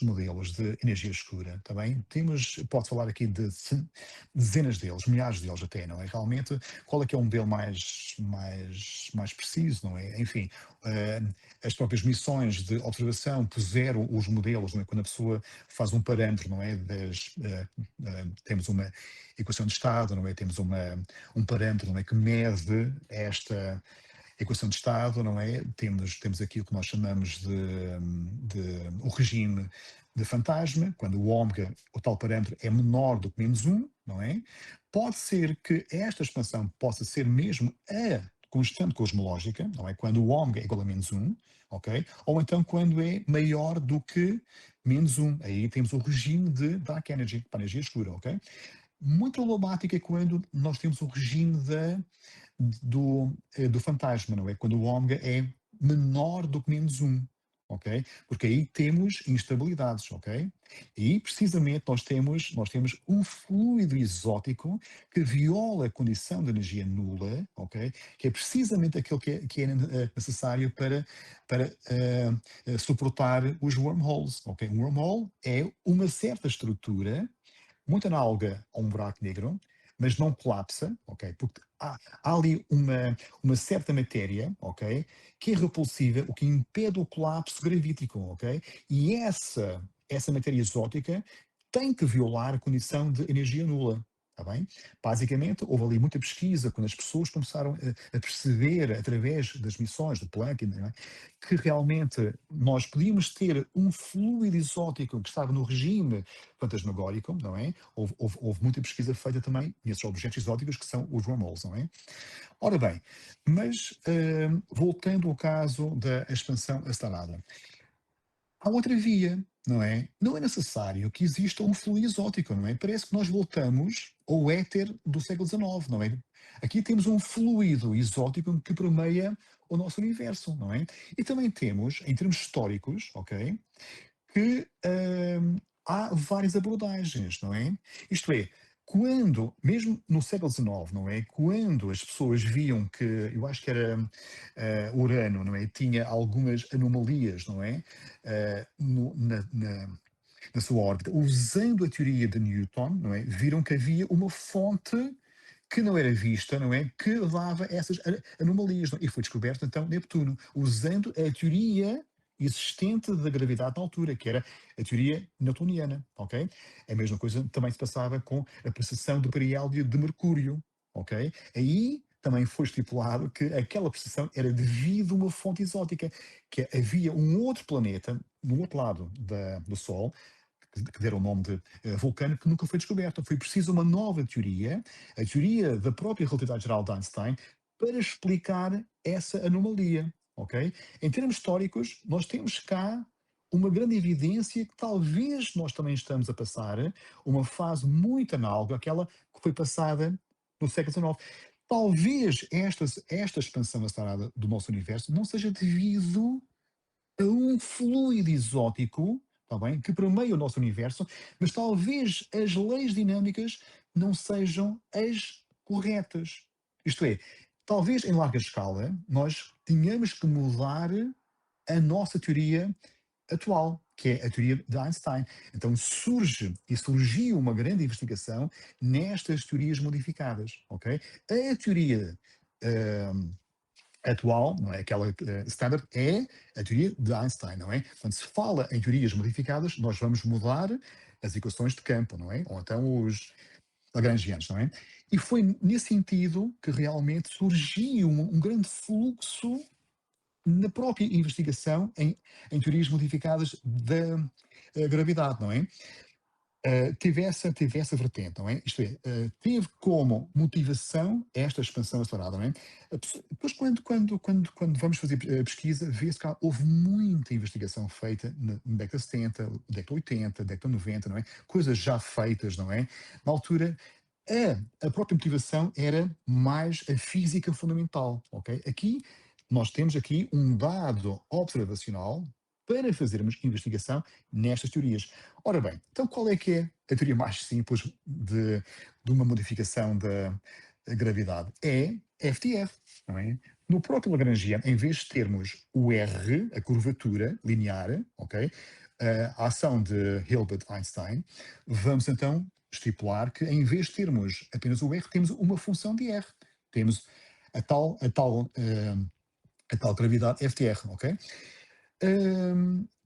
modelos de energia escura, também temos, pode falar aqui de dezenas deles, milhares deles até, não é? Realmente, qual é que é o modelo mais preciso, não é? Enfim, eh, as próprias missões de observação puseram os modelos, não é? Quando a pessoa faz um parâmetro, não é? Temos uma equação de estado, não é? Temos um parâmetro, não é? Que mede esta equação de estado, não é? Temos aqui o que nós chamamos de o regime de fantasma, quando o ômega, o tal parâmetro, é menor do que -1, não é? Pode ser que esta expansão possa ser mesmo a constante cosmológica, não é? Quando o ômega é igual a -1, ok? Ou então quando é maior do que -1. Aí temos o regime de dark energy, para a energia escura, ok? Muito problemático é quando nós temos o regime do fantasma, não é? Quando o ômega é menor do que -1, ok? Porque aí temos instabilidades, ok? E precisamente nós temos um fluido exótico que viola a condição de energia nula, ok? Que é precisamente aquele que é necessário para suportar os wormholes, ok? Um wormhole é uma certa estrutura muito análoga a um buraco negro, mas não colapsa, ok? Porque há ali uma certa matéria, ok? Que é repulsiva, o que impede o colapso gravítico, ok? E essa matéria exótica tem que violar a condição de energia nula. Está bem? Basicamente, houve ali muita pesquisa quando as pessoas começaram a perceber, através das missões do Planck, não é? Que realmente nós podíamos ter um fluido exótico que estava no regime fantasmagórico, não é? Houve muita pesquisa feita também nesses objetos exóticos que são os wormholes, não é? Ora bem, mas voltando ao caso da expansão acelerada, há outra via, não é? Não é necessário que exista um fluido exótico, não é? Parece que nós voltamos ao éter do século XIX, não é? Aqui temos um fluido exótico que permeia o nosso universo, não é? E também temos, em termos históricos, ok? Que há várias abordagens, não é? Isto é, quando, mesmo no século XIX, não é? Quando as pessoas viam que, eu acho que era Urano, não é? Tinha algumas anomalias, não é? Na sua órbita, usando a teoria de Newton, não é? Viram que havia uma fonte que não era vista, não é? Que levava a essas anomalias, não é? E foi descoberto então Neptuno, usando a teoria existente da gravidade na altura, que era a teoria newtoniana, ok? A mesma coisa também se passava com a precessão do periélio de Mercúrio, ok? Aí também foi estipulado que aquela precessão era devido a uma fonte exótica, que havia um outro planeta no outro lado do Sol, que deram o nome de vulcano, que nunca foi descoberto. Foi preciso uma nova teoria, a teoria da própria relatividade geral de Einstein, para explicar essa anomalia, ok? Em termos históricos, nós temos cá uma grande evidência que talvez nós também estamos a passar uma fase muito análoga àquela que foi passada no século XIX. Talvez esta expansão acelerada do nosso universo não seja devido a um fluido exótico, está bem, que permeia o nosso universo, mas talvez as leis dinâmicas não sejam as corretas. Isto é, talvez em larga escala nós tenhamos que mudar a nossa teoria atual, que é a teoria de Einstein. Então surgiu uma grande investigação nestas teorias modificadas, ok? A teoria atual, não é? Aquela standard, é a teoria de Einstein, não é? Quando se fala em teorias modificadas, nós vamos mudar as equações de campo, não é? Ou então os lagrangianos, não é? E foi nesse sentido que realmente surgiu um grande fluxo na própria investigação em teorias modificadas da gravidade, não é? Teve essa vertente, não é? Isto é, teve como motivação esta expansão acelerada, não é? Depois, quando vamos fazer pesquisa, vê-se que houve muita investigação feita na década de 70, década 80, década 90, não é? Coisas já feitas, não é? Na altura, a própria motivação era mais a física fundamental, ok? Aqui, nós temos aqui um dado observacional para fazermos investigação nestas teorias. Ora bem, então qual é que é a teoria mais simples de uma modificação da gravidade? É FTF, não é? No próprio Lagrangiano, em vez de termos o R, a curvatura linear, ok? A ação de Hilbert-Einstein, vamos então estipular que em vez de termos apenas o R, temos uma função de R. Temos a tal gravidade FTR, ok?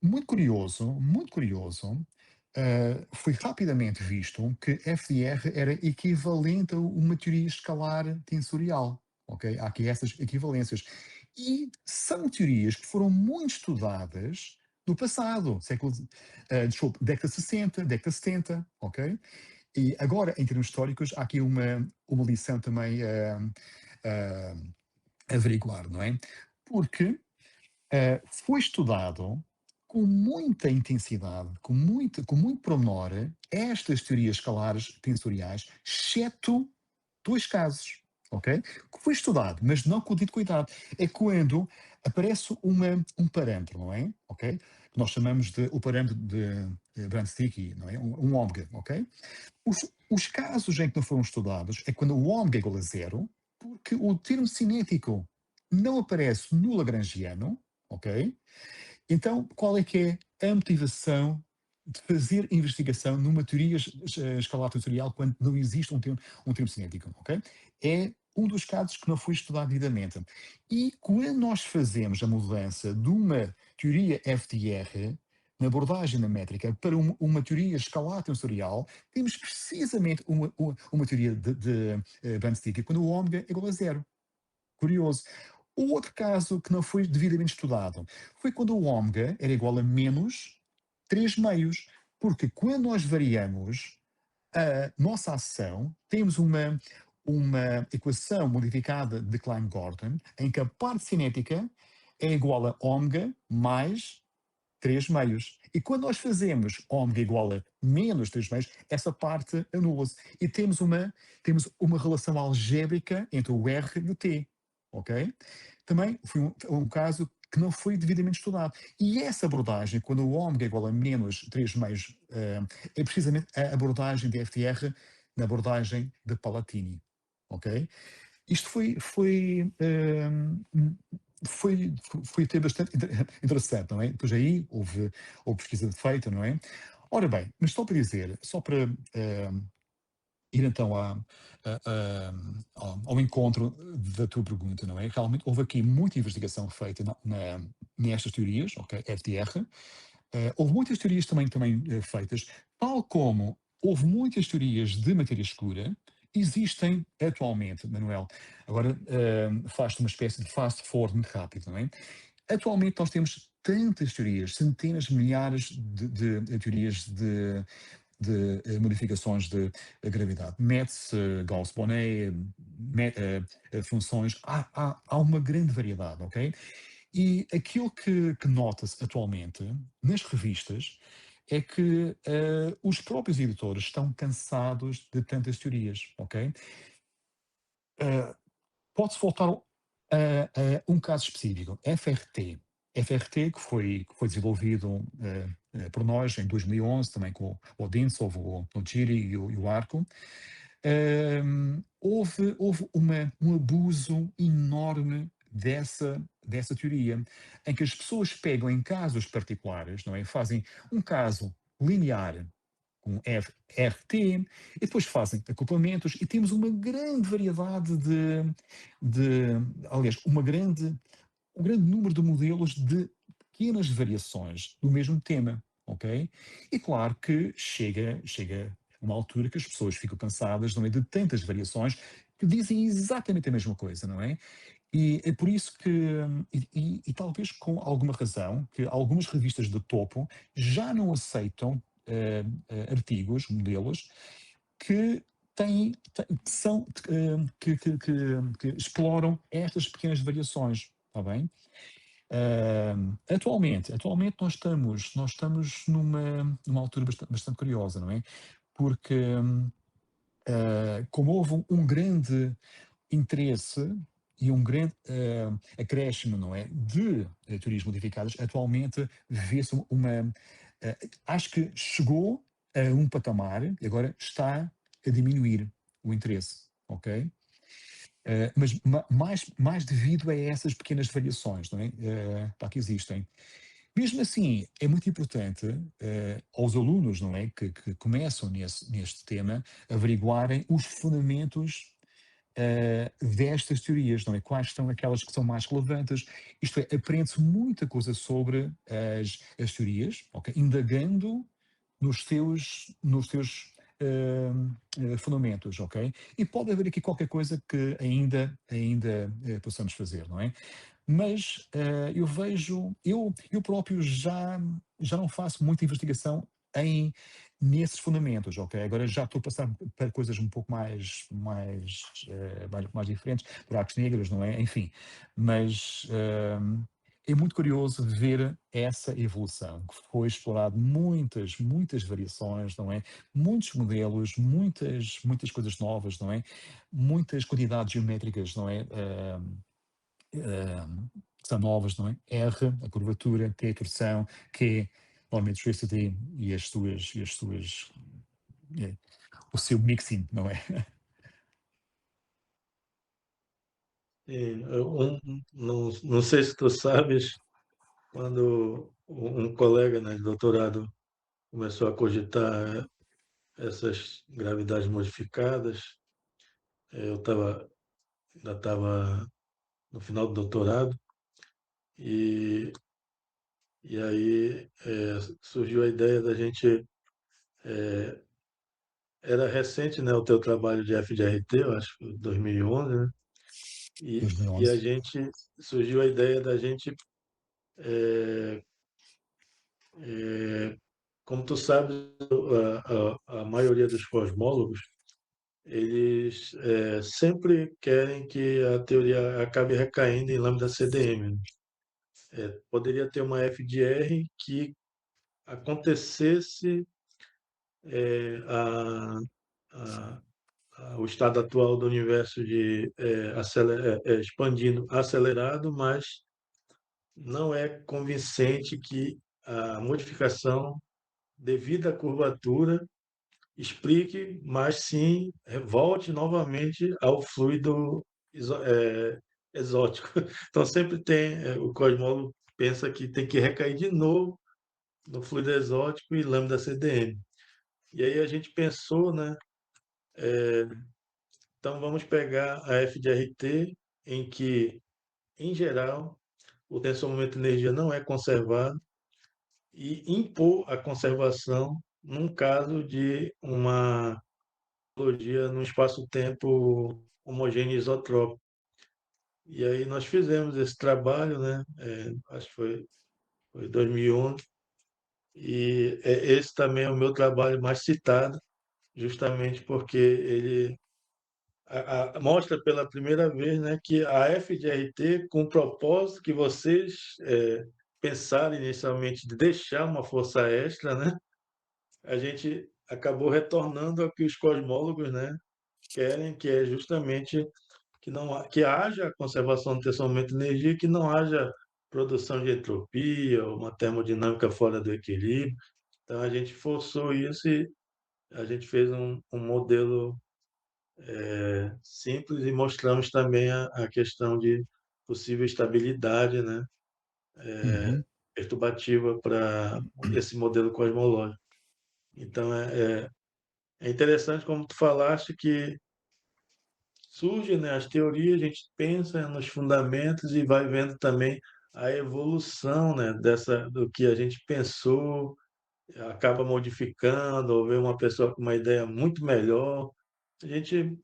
Muito curioso, foi rapidamente visto que FDR era equivalente a uma teoria escalar tensorial, ok? Há aqui essas equivalências. E são teorias que foram muito estudadas no passado, desculpe, década de 60, década de 70, ok? E agora, em termos históricos, há aqui uma lição também a averiguar, não é? Porque foi estudado com muita intensidade, com muito pormenor, estas teorias escalares tensoriais, exceto dois casos, ok? Que foi estudado, mas não com o devido cuidado. É quando aparece um parâmetro, não é? Ok? Que nós chamamos de o parâmetro de Brand-Sticky, não é? Um ômega, ok? Os casos em que não foram estudados é quando o ômega é igual a zero, porque o termo cinético não aparece no Lagrangiano, ok? Então, qual é que é a motivação de fazer investigação numa teoria escalar tensorial quando não existe um termo cinético, ok? É um dos casos que não foi estudado devidamente. E quando nós fazemos a mudança de uma teoria FTR na abordagem da métrica para uma teoria escalar tensorial, temos precisamente uma teoria de Brand-Sticker quando o ômega é igual a zero. Curioso. O outro caso que não foi devidamente estudado foi quando o ômega era igual a menos 3 meios, porque quando nós variamos a nossa ação, temos uma equação modificada de Klein-Gordon, em que a parte cinética é igual a ômega mais 3 meios. E quando nós fazemos ômega igual a menos 3 meios, essa parte anula-se. E temos uma relação algébrica entre o R e o T. Ok? Também foi um caso que não foi devidamente estudado. E essa abordagem, quando o ômega é igual a menos 3 meios, é precisamente a abordagem de FTR na abordagem de Palatini. Ok? Isto foi até bastante interessante, não é? Depois aí houve pesquisa feita, não é? Ora bem, mas só para dizer, só para ir então ao encontro da tua pergunta, não é? Realmente houve aqui muita investigação feita nestas teorias, ok? FDR. Houve muitas teorias também feitas, tal como houve muitas teorias de matéria escura, existem atualmente, Manuel. Agora faz-te uma espécie de fast forward muito rápido, não é? Atualmente nós temos tantas teorias, centenas, milhares de teorias de modificações de gravidade. Metz, Gauss-Bonnet, funções, há uma grande variedade, ok? E aquilo que nota-se atualmente nas revistas é que os próprios editores estão cansados de tantas teorias, ok? Eh, Pode-se voltar a um caso específico, FRT. FRT, que foi desenvolvido por nós em 2011, também com o Odintsov, o Giri e o Arco. Houve um abuso enorme dessa teoria, em que as pessoas pegam em casos particulares, não é? Fazem um caso linear com RT, e depois fazem acoplamentos, e temos uma grande variedade aliás, um grande número de modelos de pequenas variações do mesmo tema, ok? E claro que chega uma altura que as pessoas ficam cansadas, não é, de tantas variações que dizem exatamente a mesma coisa, não é? E é por isso que, e talvez com alguma razão, que algumas revistas de topo já não aceitam artigos, modelos, que que são, que exploram estas pequenas variações, está bem? Atualmente nós estamos numa altura bastante curiosa, não é? Porque, como houve um grande interesse e um grande acréscimo, não é, de teorias modificadas, atualmente vê-se acho que chegou a um patamar e agora está a diminuir o interesse, ok? Mas mais devido a essas pequenas variações, não é? Pá, que existem. Mesmo assim, é muito importante aos alunos, não é, que começam neste tema, averiguarem os fundamentos destas teorias, não é? Quais são aquelas que são mais relevantes? Isto é, aprende-se muita coisa sobre as teorias, ok? Indagando nos teus fundamentos, ok? E pode haver aqui qualquer coisa que ainda possamos fazer, não é? Mas eu vejo, eu próprio já não faço muita investigação nesses fundamentos, ok? Agora já estou a passar para coisas um pouco mais diferentes, buracos negros, não é? Enfim, mas é muito curioso ver essa evolução, que foi explorado muitas variações, não é? Muitos modelos, muitas coisas novas, não é? Muitas quantidades geométricas, não é? São novas, não é? R, a curvatura, T, a torção, Q, normalmente Electricity e as suas, é, o seu mixing, não é? Não sei se tu sabes, quando um colega, né, de doutorado começou a cogitar essas gravidades modificadas, ainda estava no final do doutorado, e, e aí surgiu a ideia da gente. Era recente, né, o teu trabalho de FGRT, eu acho que 2011, né? E a 2011. gente surgiu a ideia da gente, é, é, como tu sabes, a maioria dos cosmólogos, eles sempre querem que a teoria acabe recaindo em lambda CDM, né? Poderia ter uma FDR que acontecesse a, a, o estado atual do universo de expandindo acelerado, mas não é convincente que a modificação devido à curvatura explique, mas sim volte novamente ao fluido exótico. Então sempre tem, o cosmólogo pensa que tem que recair de novo no fluido exótico e lambda CDM. E aí a gente pensou, né? Então vamos pegar a F de RT, em que, em geral, o tensor-momento-energia não é conservado, e impor a conservação num caso de uma topologia no espaço-tempo homogêneo isotrópico. E aí nós fizemos esse trabalho, né? Acho que foi 2011, e esse também é o meu trabalho mais citado, justamente porque ele mostra pela primeira vez, né, que a FGRT, com o propósito que vocês pensaram inicialmente de deixar uma força extra, né, a gente acabou retornando ao que os cosmólogos, né, querem, que é justamente que não que haja conservação do tensionamento de energia, que não haja produção de entropia, ou uma termodinâmica fora do equilíbrio. Então a gente forçou isso e a gente fez um modelo simples e mostramos também a questão de possível estabilidade, né, Uhum, perturbativa para esse modelo cosmológico. Então é interessante como tu falaste que surgem, né, as teorias, a gente pensa nos fundamentos e vai vendo também a evolução, né, do que a gente pensou, acaba modificando, ou vê uma pessoa com uma ideia muito melhor. A gente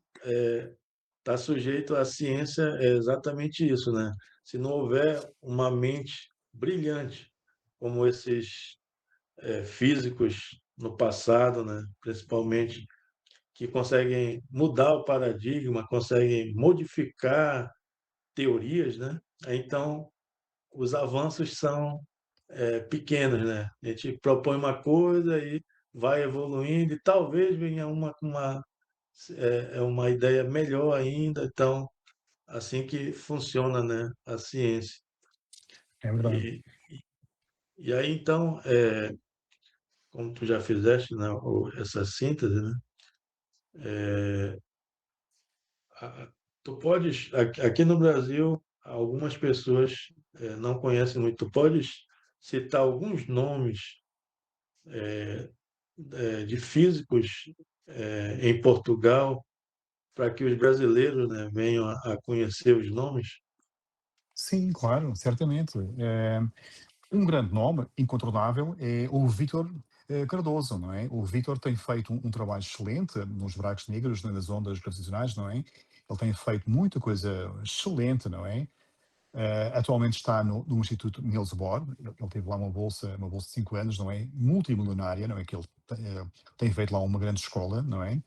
está sujeito à ciência, é exatamente isso, né? Se não houver uma mente brilhante, como esses físicos no passado, né, principalmente, que conseguem mudar o paradigma, conseguem modificar teorias, né? Então, os avanços são pequenos, né? A gente propõe uma coisa e vai evoluindo e talvez venha uma com uma ideia melhor ainda. Então, assim que funciona, né, a ciência. é verdade. E, e aí, então, como tu já fizeste, né, essa síntese, né, a- tu podes, aqui no Brasil, algumas pessoas não conhecem muito. Tu podes citar alguns nomes de físicos em Portugal para que os brasileiros, né, venham a conhecer os nomes? Sim, claro, certamente. Um grande nome, incontornável, é o Vítor Cardoso, não é? O Vítor tem feito um trabalho excelente nos buracos negros, né, nas ondas gravitacionais, não é? Ele tem feito muita coisa excelente, não é? Atualmente está no Instituto Niels Bohr. Ele teve lá uma bolsa de 5 anos, não é? Multimilionária, não é? Que ele tem feito lá uma grande escola, não é?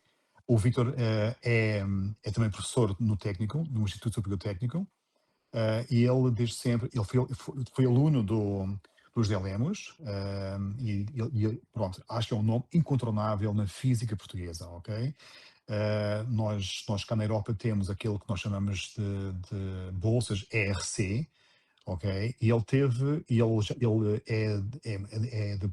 O Vítor é também professor no técnico, no Instituto Superior Técnico, e ele desde sempre, ele foi aluno dos José Lemos, pronto, acho que é um nome incontornável na física portuguesa, ok? Nós cá na Europa temos aquilo que nós chamamos de bolsas ERC, ok? Ele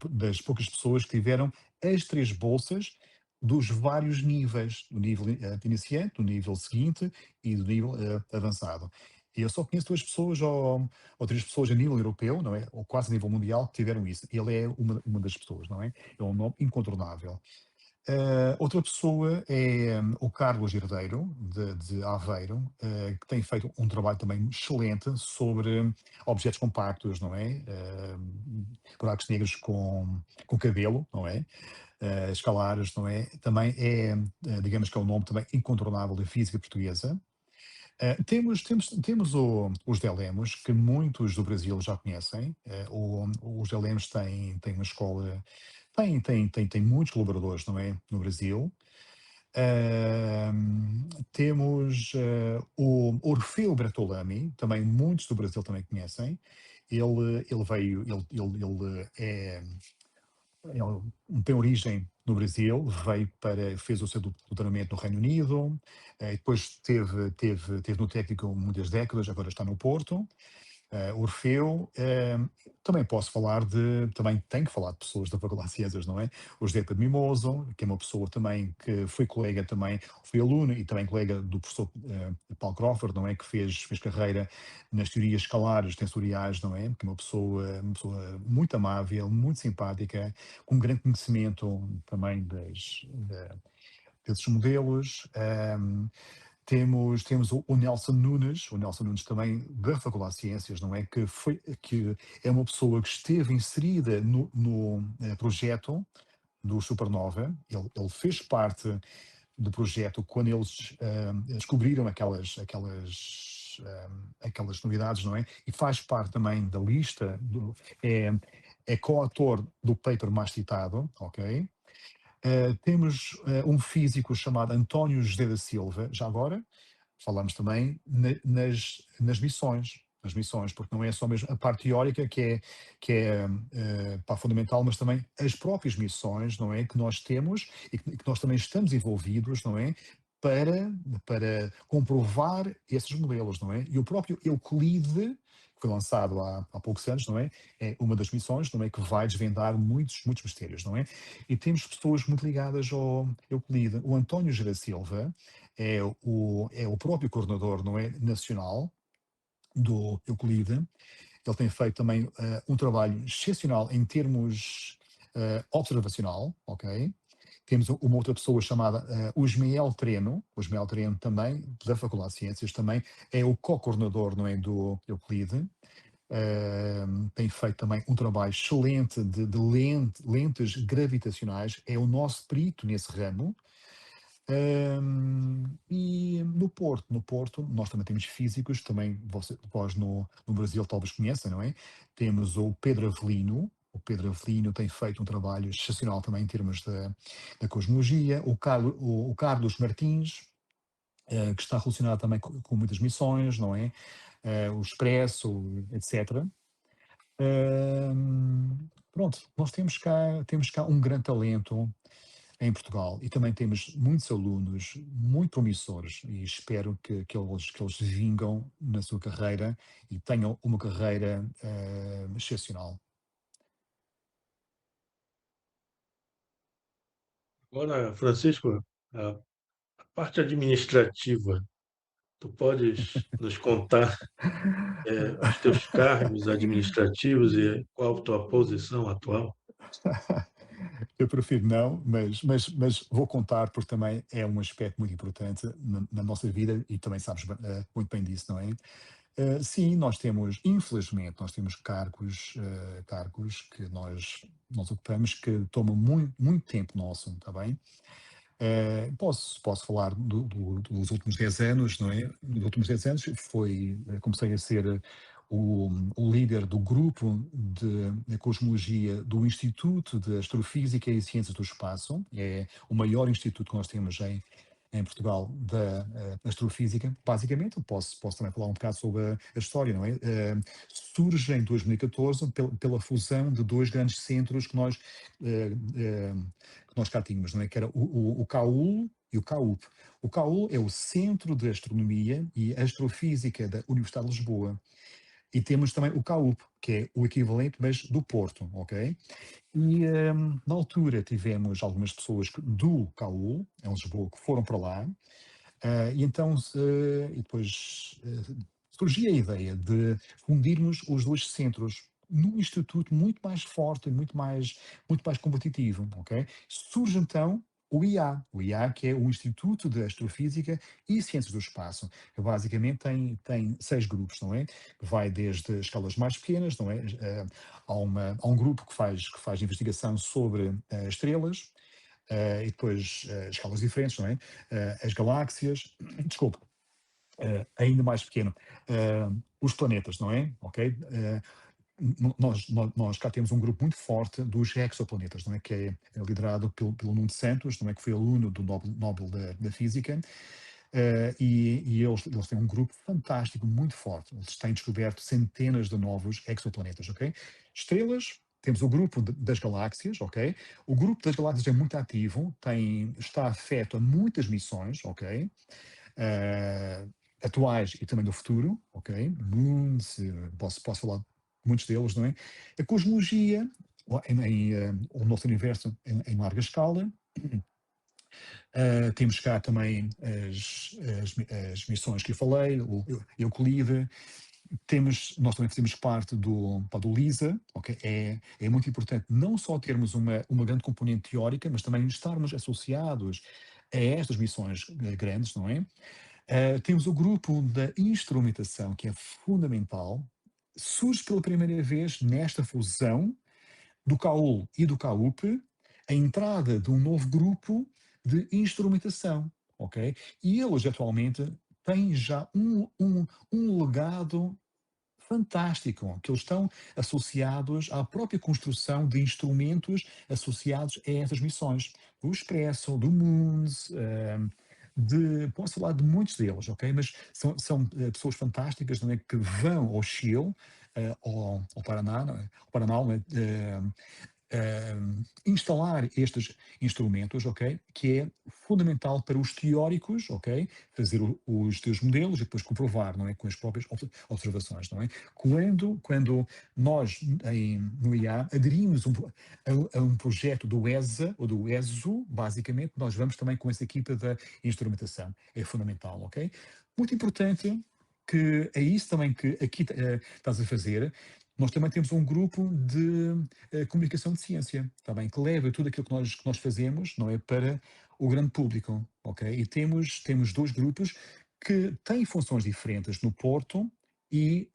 das poucas pessoas que tiveram as 3 bolsas dos vários níveis, do nível de iniciante, do nível seguinte e do nível avançado. E eu só conheço 2 pessoas ou 3 pessoas a nível europeu, não é? Ou quase a nível mundial, que tiveram isso. Ele é uma das pessoas, não é? É um nome incontornável. Outra pessoa é o Carlos Herdeiro, de Aveiro, que tem feito um trabalho também excelente sobre objetos compactos, não é? Buracos negros com cabelo, não é? Escalares, não é? Também digamos que é um nome também incontornável da física portuguesa. Temos os Delemos, que muitos do Brasil já conhecem. Os Delemos têm uma escola, tem muitos colaboradores, não é, no Brasil. Temos o Orfeu Bertolami, também muitos do Brasil também conhecem. Ele veio, ele tem origem no Brasil, fez o seu doutoramento no Reino Unido, depois teve no técnico muitas décadas, agora está no Porto. Orfeu, também posso falar também tenho que falar de pessoas da Faculdade de Ciências, não é? O José Pedro Mimoso, que é uma pessoa também que foi colega também, foi aluno e também colega do professor Paul Crawford, não é? Que fez carreira nas teorias escalares tensoriais, não é? Que é uma pessoa muito amável, muito simpática, com um grande conhecimento também desses modelos. Temos o Nelson Nunes também da Faculdade de Ciências, não é? Que é uma pessoa que esteve inserida no projeto do Supernova. Ele fez parte do projeto quando eles descobriram aquelas novidades, não é? E faz parte também da lista, é coautor do paper mais citado, ok? Temos um físico chamado António José da Silva, já agora, falamos também nas missões. Nas missões, porque não é só mesmo a parte teórica que é pá, fundamental, mas também as próprias missões, não é? Que nós temos e que nós também estamos envolvidos, não é? Para comprovar esses modelos, não é? E o próprio Euclide, que foi lançado há poucos anos, não é? É uma das missões, não é? Que vai desvendar muitos mistérios, não é? E temos pessoas muito ligadas ao Euclide. O António Gira Silva é o próprio coordenador, não é? Nacional do Euclide. Ele tem feito também um trabalho excepcional em termos observacional, ok? Temos uma outra pessoa chamada o Ismael Treno. O Ismael Treno também, da Faculdade de Ciências, também é o co-coordenador, não é, do Euclide. Tem feito também um trabalho excelente de lentes gravitacionais, é o nosso perito nesse ramo. E no Porto, nós também temos físicos, também vós no Brasil talvez conheçam, não é? Temos o Pedro Avelino. O Pedro Avelino tem feito um trabalho excepcional também em termos da cosmologia. O Carlos Martins, que está relacionado também com muitas missões, não é? O Expresso, etc. Pronto, nós temos cá um grande talento em Portugal e também temos muitos alunos muito promissores e espero que eles vingam na sua carreira e tenham uma carreira excepcional. Agora, Francisco, a parte administrativa, tu podes nos contar os teus cargos administrativos e qual a tua posição atual? Eu prefiro não, mas vou contar porque também é um aspecto muito importante na nossa vida e também sabes muito bem disso, não é? Sim, infelizmente, nós temos cargos que nós ocupamos que tomam muito tempo nosso, está bem? Posso falar dos últimos 10 anos, não é? Nos últimos 10 anos comecei a ser o líder do grupo de cosmologia do Instituto de Astrofísica e Ciências do Espaço. É o maior instituto que nós temos em Portugal da astrofísica. Basicamente, eu posso também falar um bocado sobre a história, não é? Surge em 2014 pela fusão de dois grandes centros eh, eh, que nós cá tínhamos, não é? Que era o CAUL e o CAUP. O CAUL é o Centro de Astronomia e Astrofísica da Universidade de Lisboa. E temos também o CAUP, que é o equivalente, mas do Porto, ok? E na altura tivemos algumas pessoas do CAUL, em Lisboa, que foram para lá, e então, e depois surgia a ideia de fundirmos os dois centros num instituto muito mais forte, muito mais competitivo, ok? Surge então o IA, que é o Instituto de Astrofísica e Ciências do Espaço, que basicamente tem 6 grupos, não é? Que vai desde escalas mais pequenas, não é? Há um grupo que faz investigação sobre estrelas, e depois escalas diferentes, não é? As galáxias, desculpe, ainda mais pequeno, os planetas, não é? Ok? Nós cá temos um grupo muito forte dos exoplanetas, não é? Que é liderado pelo Nuno Santos, não é? Que foi aluno do Nobel da Física. E eles têm um grupo fantástico, muito forte. Eles têm descoberto centenas de novos exoplanetas, ok? Estrelas, temos o grupo das galáxias, ok? O grupo das galáxias é muito ativo, está afeto a muitas missões, ok? Eh, Atuais e também do futuro, ok? Posso falar de muitos deles, não é? A cosmologia, o nosso universo em larga escala. Temos cá também as missões que eu falei, o Euclide. Nós também fazemos parte do LISA, ok? É muito importante não só termos uma grande componente teórica, mas também estarmos associados a estas missões grandes, não é? Temos o grupo da instrumentação, que é fundamental. Surge pela primeira vez nesta fusão do CAUL e do CAUP a entrada de um novo grupo de instrumentação, ok? E eles atualmente têm já um legado fantástico, que eles estão associados à própria construção de instrumentos associados a essas missões. Do Expresso, do Moons, posso falar de muitos deles, ok? Mas são pessoas fantásticas, não é? Que vão ao Chile, ao Paraná, não é? Ao Paraná, não é? Instalar estes instrumentos, ok? Que é fundamental para os teóricos, ok? Fazer os teus modelos e depois comprovar, não é? Com as próprias observações, não é? Quando nós, no IA, aderimos a um projeto do ESA, ou do ESO, basicamente, nós vamos também com essa equipa da instrumentação. É fundamental, ok? Muito importante que é isso também que aqui estás a fazer. Nós também temos um grupo de comunicação de ciência, está bem? Que leva tudo aquilo que nós fazemos, não é? Para o grande público, ok? E temos dois grupos que têm funções diferentes no Porto e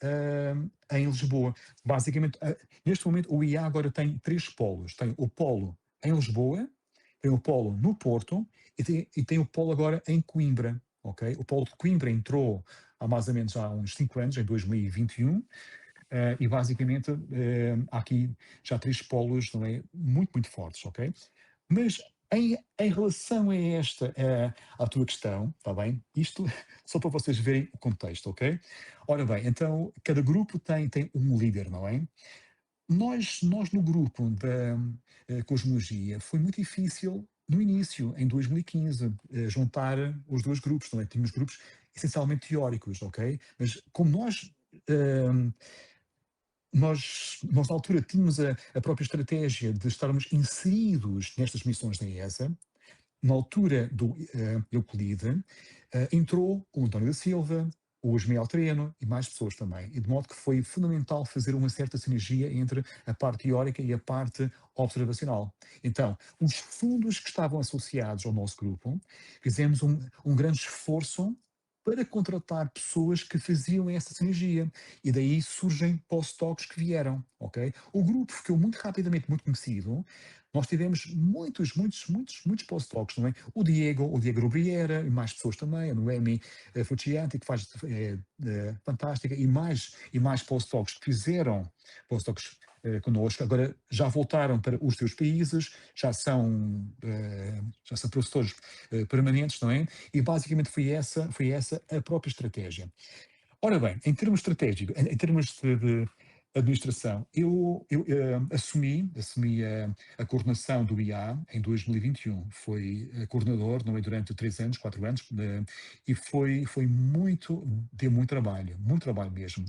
em Lisboa. Basicamente, neste momento, o IA agora tem três polos. Tem o polo em Lisboa, tem o polo no Porto e tem o polo agora em Coimbra, ok? O polo de Coimbra entrou há mais ou menos há uns 5 anos, em 2021, e basicamente há aqui já três polos, não é? Muito, muito fortes, ok? Mas em relação a à tua questão, está bem? Isto só para vocês verem o contexto, ok? Ora bem, então cada grupo tem um líder, não é? Nós no grupo da cosmologia foi muito difícil no início, em 2015, juntar os dois grupos, não é? Tínhamos grupos essencialmente teóricos, ok? Mas como eh, nós na altura tínhamos a própria estratégia de estarmos inseridos nestas missões da ESA. Na altura do Euclide, entrou o António da Silva, o Ismael Tereno e mais pessoas também. E de modo que foi fundamental fazer uma certa sinergia entre a parte teórica e a parte observacional. Então, os fundos que estavam associados ao nosso grupo, fizemos um grande esforço para contratar pessoas que faziam essa sinergia. E daí surgem postdocs que vieram, ok? O grupo ficou muito rapidamente muito conhecido. Nós tivemos muitos postdocs, não é? O Diego Rubriera e mais pessoas também, a Noemi Fucciati, que faz fantástica, e mais postdocs que fizeram postdocs connosco, agora já voltaram para os seus países, já são professores permanentes, não é? E basicamente foi essa a própria estratégia. Ora bem, em termos estratégicos, em termos de administração, eu assumi a coordenação do IA em 2021. Fui coordenador, não é, durante 3 anos, 4 anos, e deu muito trabalho mesmo,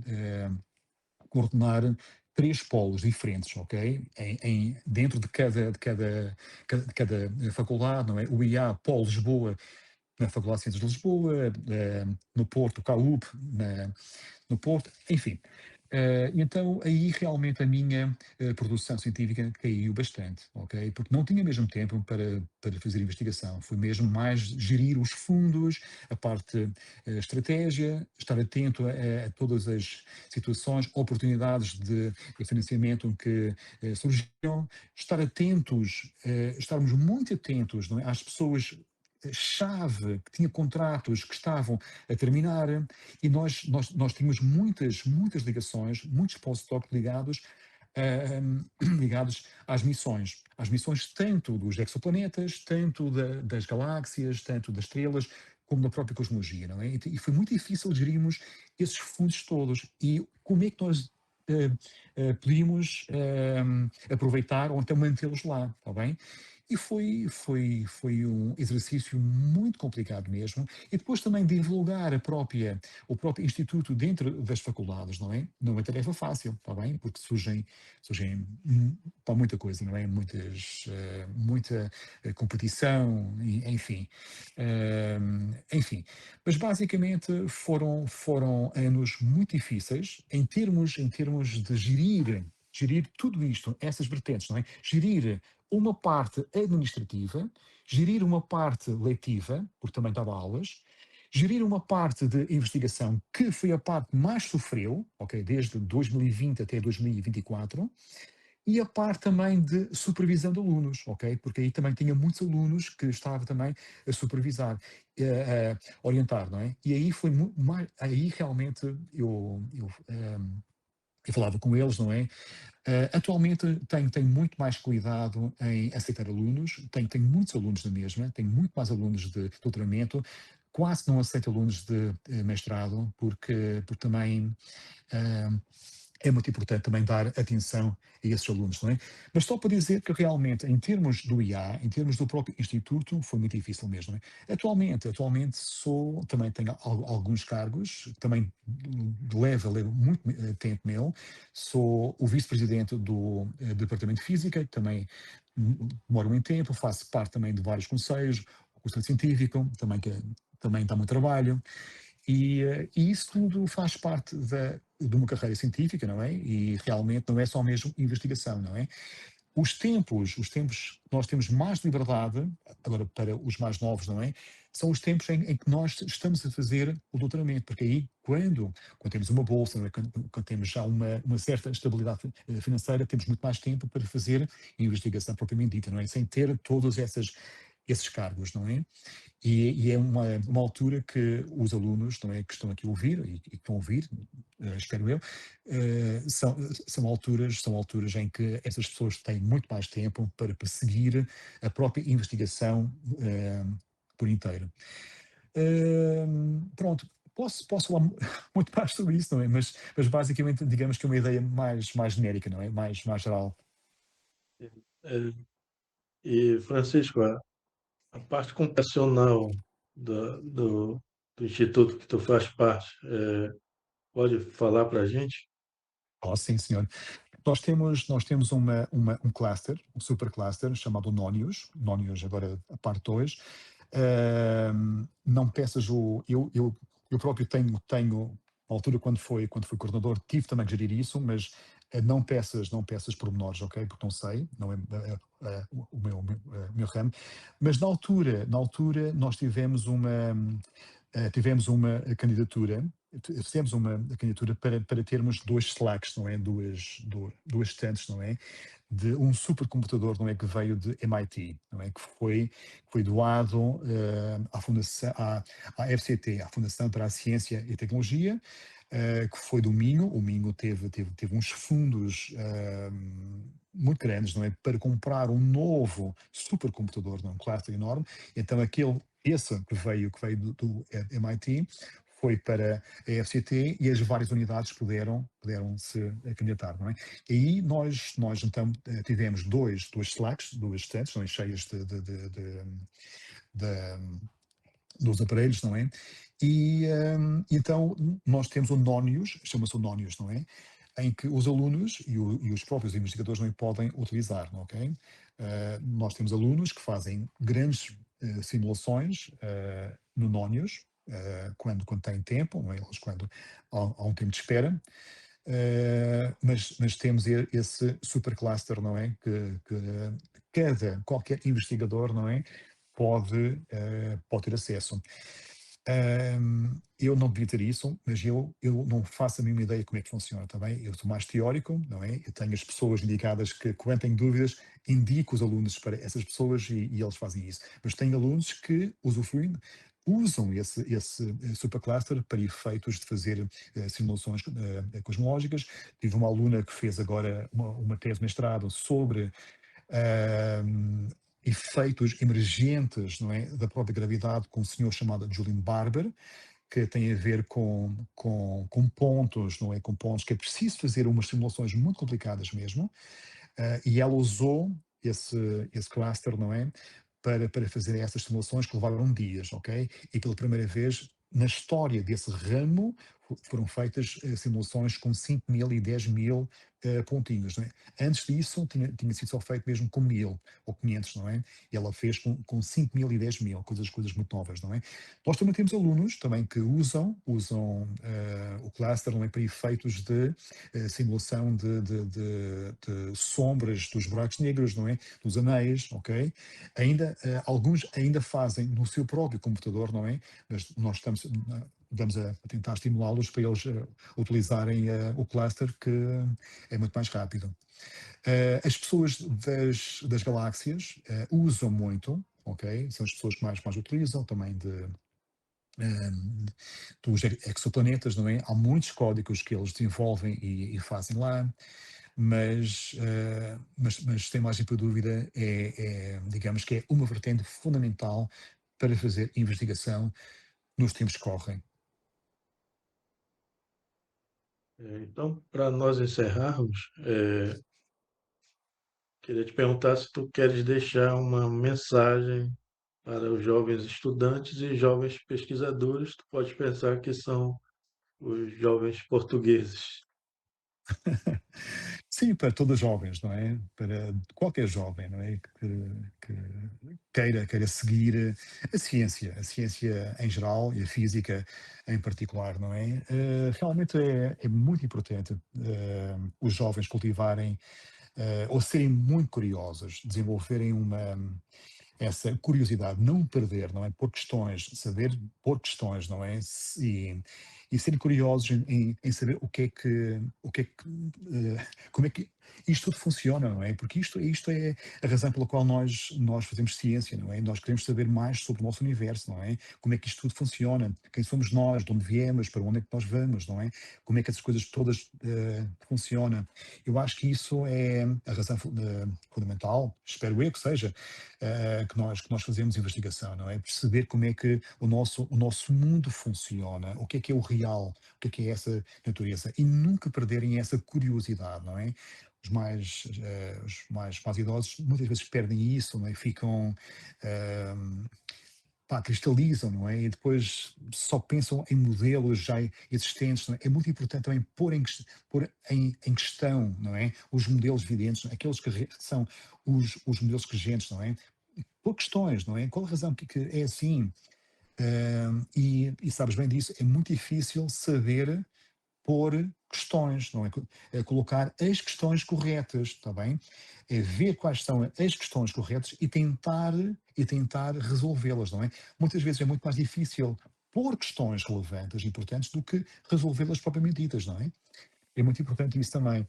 coordenar três polos diferentes, ok? Dentro de cada faculdade, não é? O IA Polo Lisboa, na Faculdade de Ciências de Lisboa, no Porto, CAUP, no Porto, enfim. Então aí realmente a minha produção científica caiu bastante, ok? Porque não tinha mesmo tempo para fazer investigação. Foi mesmo mais gerir os fundos, a parte estratégia, estar atento a todas as situações, oportunidades de financiamento que surgiram, estarmos muito atentos, não é, às pessoas chave, que tinha contratos que estavam a terminar, e nós tínhamos muitas ligações, muitos postdocs ligados às missões tanto dos exoplanetas, tanto das galáxias, tanto das estrelas, como da própria cosmologia, não é? E foi muito difícil gerirmos esses fundos todos. E como é que nós podíamos aproveitar ou então mantê-los lá, está bem? E foi um exercício muito complicado mesmo. E depois também divulgar o próprio instituto dentro das faculdades, não é? Não é tarefa fácil, está bem? Porque surgem para muita coisa, não é? Muita competição, enfim. Enfim. Mas basicamente foram anos muito difíceis em termos de gerir tudo isto, essas vertentes, não é? Gerir uma parte administrativa, gerir uma parte letiva, porque também dava aulas, gerir uma parte de investigação, que foi a parte que mais sofreu, ok, desde 2020 até 2024, e a parte também de supervisão de alunos, ok? Porque aí também tinha muitos alunos que estava também a supervisar, a orientar, não é? E aí foi mais, aí realmente eu e falava com eles, não é? Atualmente tenho muito mais cuidado em aceitar alunos, tenho muitos alunos da mesma, tenho muito mais alunos de doutoramento, quase não aceito alunos de mestrado, porque também ah, é muito importante também dar atenção a esses alunos, não é? Mas só para dizer que realmente, em termos do IA, em termos do próprio Instituto, foi muito difícil mesmo, não é? Atualmente também tenho alguns cargos, também levo muito tempo meu, sou o vice-presidente do Departamento de Física, que também demora muito tempo, faço parte também de vários conselhos, o Conselho Científico, também dá muito trabalho, e isso tudo faz parte de uma carreira científica, não é? E realmente não é só mesmo investigação, não é? Os tempos que nós temos mais liberdade, agora para os mais novos, não é? São os tempos em que nós estamos a fazer o doutoramento, porque aí, quando temos uma bolsa, não é? Quando temos já uma certa estabilidade financeira, temos muito mais tempo para fazer investigação propriamente dita, não é? Sem ter todos esses cargos, não é? E é uma altura que os alunos, não é, que estão aqui a ouvir e que vão ouvir, espero eu, são alturas em que essas pessoas têm muito mais tempo para perseguir a própria investigação por inteiro. Pronto, posso falar muito mais sobre isso, não é? Mas basicamente, digamos que é uma ideia mais genérica, não é? Mais geral. Eh, E, Francisco, a parte computacional do instituto que tu faz parte, pode falar para a gente? Oh, sim, senhor. Nós temos um cluster, um supercluster chamado Nonius agora a parte 2. Não peças eu próprio tenho, na altura quando fui coordenador, tive também que gerir isso, mas não peças pormenores, ok? Porque não sei, não é o meu ramo. Mas na altura nós tivemos uma candidatura, fizemos uma candidatura para termos dois slacks, não é? Duas estantes, não é? De um supercomputador, não é? Que veio de MIT, não é? Que foi doado à Fundação, à FCT, à Fundação para a Ciência e Tecnologia, que foi do Minho. O Minho teve uns fundos muito grandes, não é? Para comprar um novo supercomputador, não é? Um cluster enorme. Então, esse que veio do MIT foi para a FCT e as várias unidades puderam se candidatar, não é? E aí nós então tivemos dois slacks, duas estantes, não é? Cheias de- dos aparelhos, não é? Então nós temos o Nonius, chama-se o Nonius, não é? Em que os alunos e os próprios investigadores não podem utilizar, ok? Nós temos alunos que fazem grandes simulações no Nonius, quando têm tempo, não é? Eles quando há um tempo de espera, mas temos esse supercluster, não é? Que qualquer investigador, não é? Pode ter acesso. Eu não devia ter isso, mas eu não faço a mínima ideia como é que funciona, tá bem? Eu sou mais teórico, não é? Eu tenho as pessoas indicadas que, quando têm dúvidas, indico os alunos para essas pessoas e eles fazem isso. Mas tenho alunos que usam esse supercluster para efeitos de fazer simulações cosmológicas. Tive uma aluna que fez agora uma tese de mestrado sobre ahm, efeitos emergentes, não é, da própria gravidade, com um senhor chamado Julian Barber, que tem a ver com pontos, não é? Com pontos que é preciso fazer umas simulações muito complicadas mesmo, e ela usou esse cluster, não é? Para fazer essas simulações que levaram dias, ok? E pela primeira vez na história desse ramo foram feitas simulações com 5.000 e 10.000 pontinhos, não é? Antes disso tinha sido só feito mesmo com 1.000 ou 500, não é? E ela fez com 5.000 e 10.000, coisas muito novas, não é? Nós também temos alunos também que usam o cluster, não é? Para efeitos de simulação de sombras dos buracos negros, não é? Dos anéis, ok? Alguns ainda fazem no seu próprio computador, não é? Mas nós estamos a tentar estimulá-los para eles utilizarem o cluster, que é muito mais rápido. As pessoas das galáxias usam muito, ok? São as pessoas que mais utilizam, também hum, dos exoplanetas, não é? Há muitos códigos que eles desenvolvem e fazem lá, mas sem margem para dúvida digamos que é uma vertente fundamental para fazer investigação nos tempos que correm. Então, para nós encerrarmos, queria te perguntar se tu queres deixar uma mensagem para os jovens estudantes e jovens pesquisadores. Tu pode pensar que são os jovens portugueses. Sim, para todos os jovens, não é? Para qualquer jovem, não é? Que queira seguir a ciência em geral e a física em particular, não é? Realmente é muito importante os jovens cultivarem ou serem muito curiosos, desenvolverem essa curiosidade, não perder, não é? Pôr questões, saber pôr questões, não é? E serem curiosos em saber como é que isto tudo funciona, não é? Porque isto é a razão pela qual nós fazemos ciência, não é? Nós queremos saber mais sobre o nosso universo, não é? Como é que isto tudo funciona, quem somos nós, de onde viemos, para onde é que nós vamos, não é? Como é que essas coisas todas funcionam. Eu acho que isso é a razão fundamental, espero eu que seja, que nós fazemos investigação, não é? Perceber como é que o nosso mundo funciona, o que é o real, o que é essa natureza, e nunca perderem essa curiosidade, não é? Os mais idosos muitas vezes perdem isso, não é? Ficam, ehm, pá, cristalizam, não é? E depois só pensam em modelos já existentes, não é? É muito importante também pôr em questão, não é? Os modelos videntes, aqueles que são os modelos regentes, não é? Por questões, não é? Qual a razão que é assim? E sabes bem disso, é muito difícil saber pôr questões, não é? É colocar as questões corretas, está bem? É ver quais são as questões corretas e tentar resolvê-las, não é? Muitas vezes é muito mais difícil pôr questões relevantes e importantes do que resolvê-las propriamente ditas, não é? É muito importante isso também.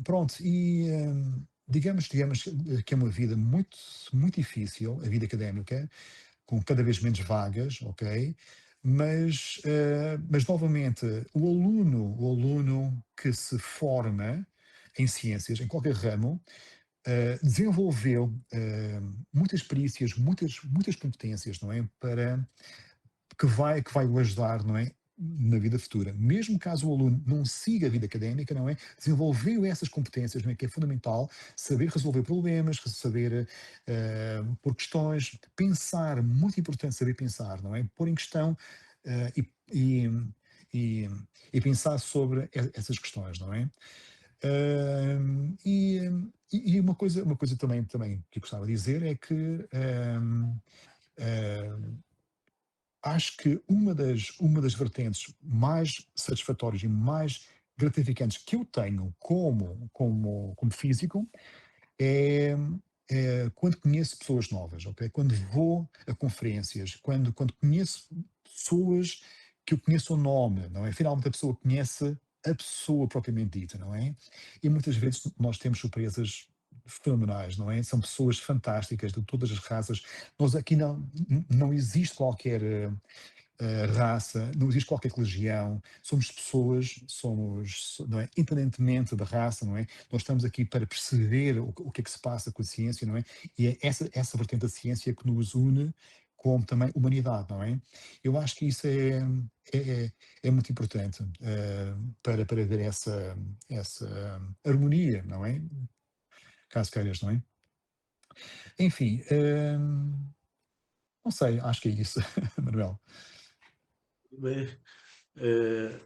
Pronto, e digamos que é uma vida muito, muito difícil, a vida académica, com cada vez menos vagas, ok? Mas novamente, o aluno que se forma em ciências, em qualquer ramo, desenvolveu muitas perícias, muitas competências, não é? Que vai o ajudar, não é? Na vida futura. Mesmo caso o aluno não siga a vida académica, não é? Desenvolveu essas competências, não é? Que é fundamental saber resolver problemas, saber pôr questões, pensar, muito importante saber pensar, não é? Pôr em questão e, e, e pensar sobre essas questões, não é? E uma coisa também que eu gostava de dizer é que acho que uma das vertentes mais satisfatórias e mais gratificantes que eu tenho como físico é, quando conheço pessoas novas, ok? Quando vou a conferências, quando conheço pessoas que eu conheço o nome, não é? Finalmente a pessoa conhece a pessoa propriamente dita, não é? E muitas vezes nós temos surpresas fenomenais, não é? São pessoas fantásticas de todas as raças. Nós aqui não existe qualquer raça, não existe qualquer religião, somos pessoas, não é, independentemente da raça, não é? Nós estamos aqui para perceber o que é que se passa com a ciência, não é? E é essa vertente da ciência que nos une como também humanidade, não é? Eu acho que isso é muito importante para ver essa harmonia, não é? Caso queiras, não é? Enfim, não sei, acho que é isso, Manuel. Tudo bem. É,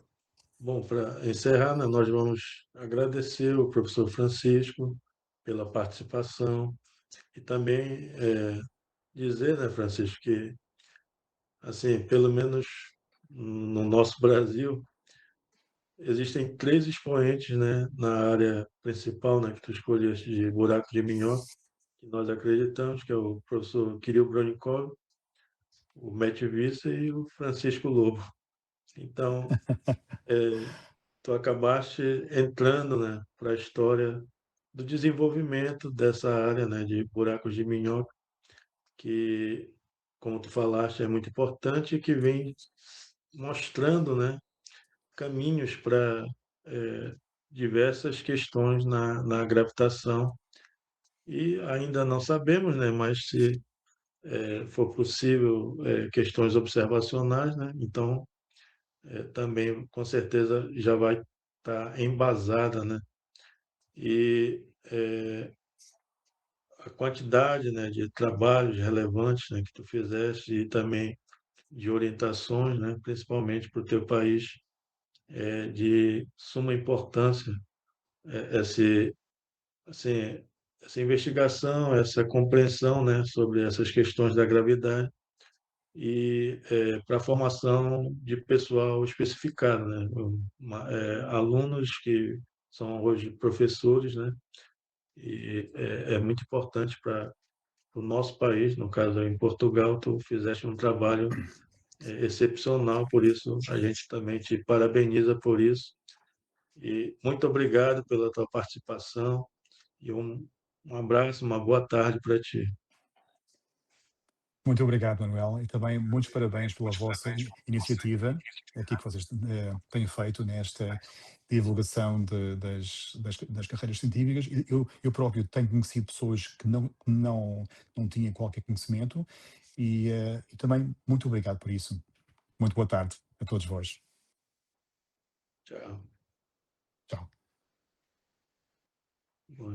bom, para encerrar, né, nós vamos agradecer o professor Francisco pela participação e também dizer, né, Francisco, que, assim, pelo menos no nosso Brasil, existem três expoentes, né, na área principal, né, que tu escolheste de buraco de minhoca, que nós acreditamos, que é o professor Kirill Bronikov, o Matt Visser e o Francisco Lobo. Então, tu acabaste entrando, né, para a história do desenvolvimento dessa área, né, de buracos de minhoca, que como tu falaste, é muito importante e que vem mostrando, né, caminhos para diversas questões na gravitação. E ainda não sabemos, né, mas se for possível, questões observacionais, né, então também com certeza já vai estar embasada, né, e a quantidade, né, de trabalhos relevantes, né, que tu fizeste e também de orientações, né, principalmente para o teu país, é de suma importância esse, assim, essa investigação, essa compreensão, né, sobre essas questões da gravidade e para a formação de pessoal especificado, né, alunos que são hoje professores, né, e é muito importante para o nosso país, no caso em Portugal, tu fizeste um trabalho excepcional, por isso a gente também te parabeniza por isso. E muito obrigado pela tua participação e um abraço, uma boa tarde para ti. Muito obrigado, Manuel, e também muitos parabéns pela vossa iniciativa aqui que vocês têm feito nesta divulgação das carreiras científicas. Eu próprio tenho conhecido pessoas que não tinham qualquer conhecimento e também muito obrigado por isso. Muito boa tarde a todos vós. Tchau. Tchau.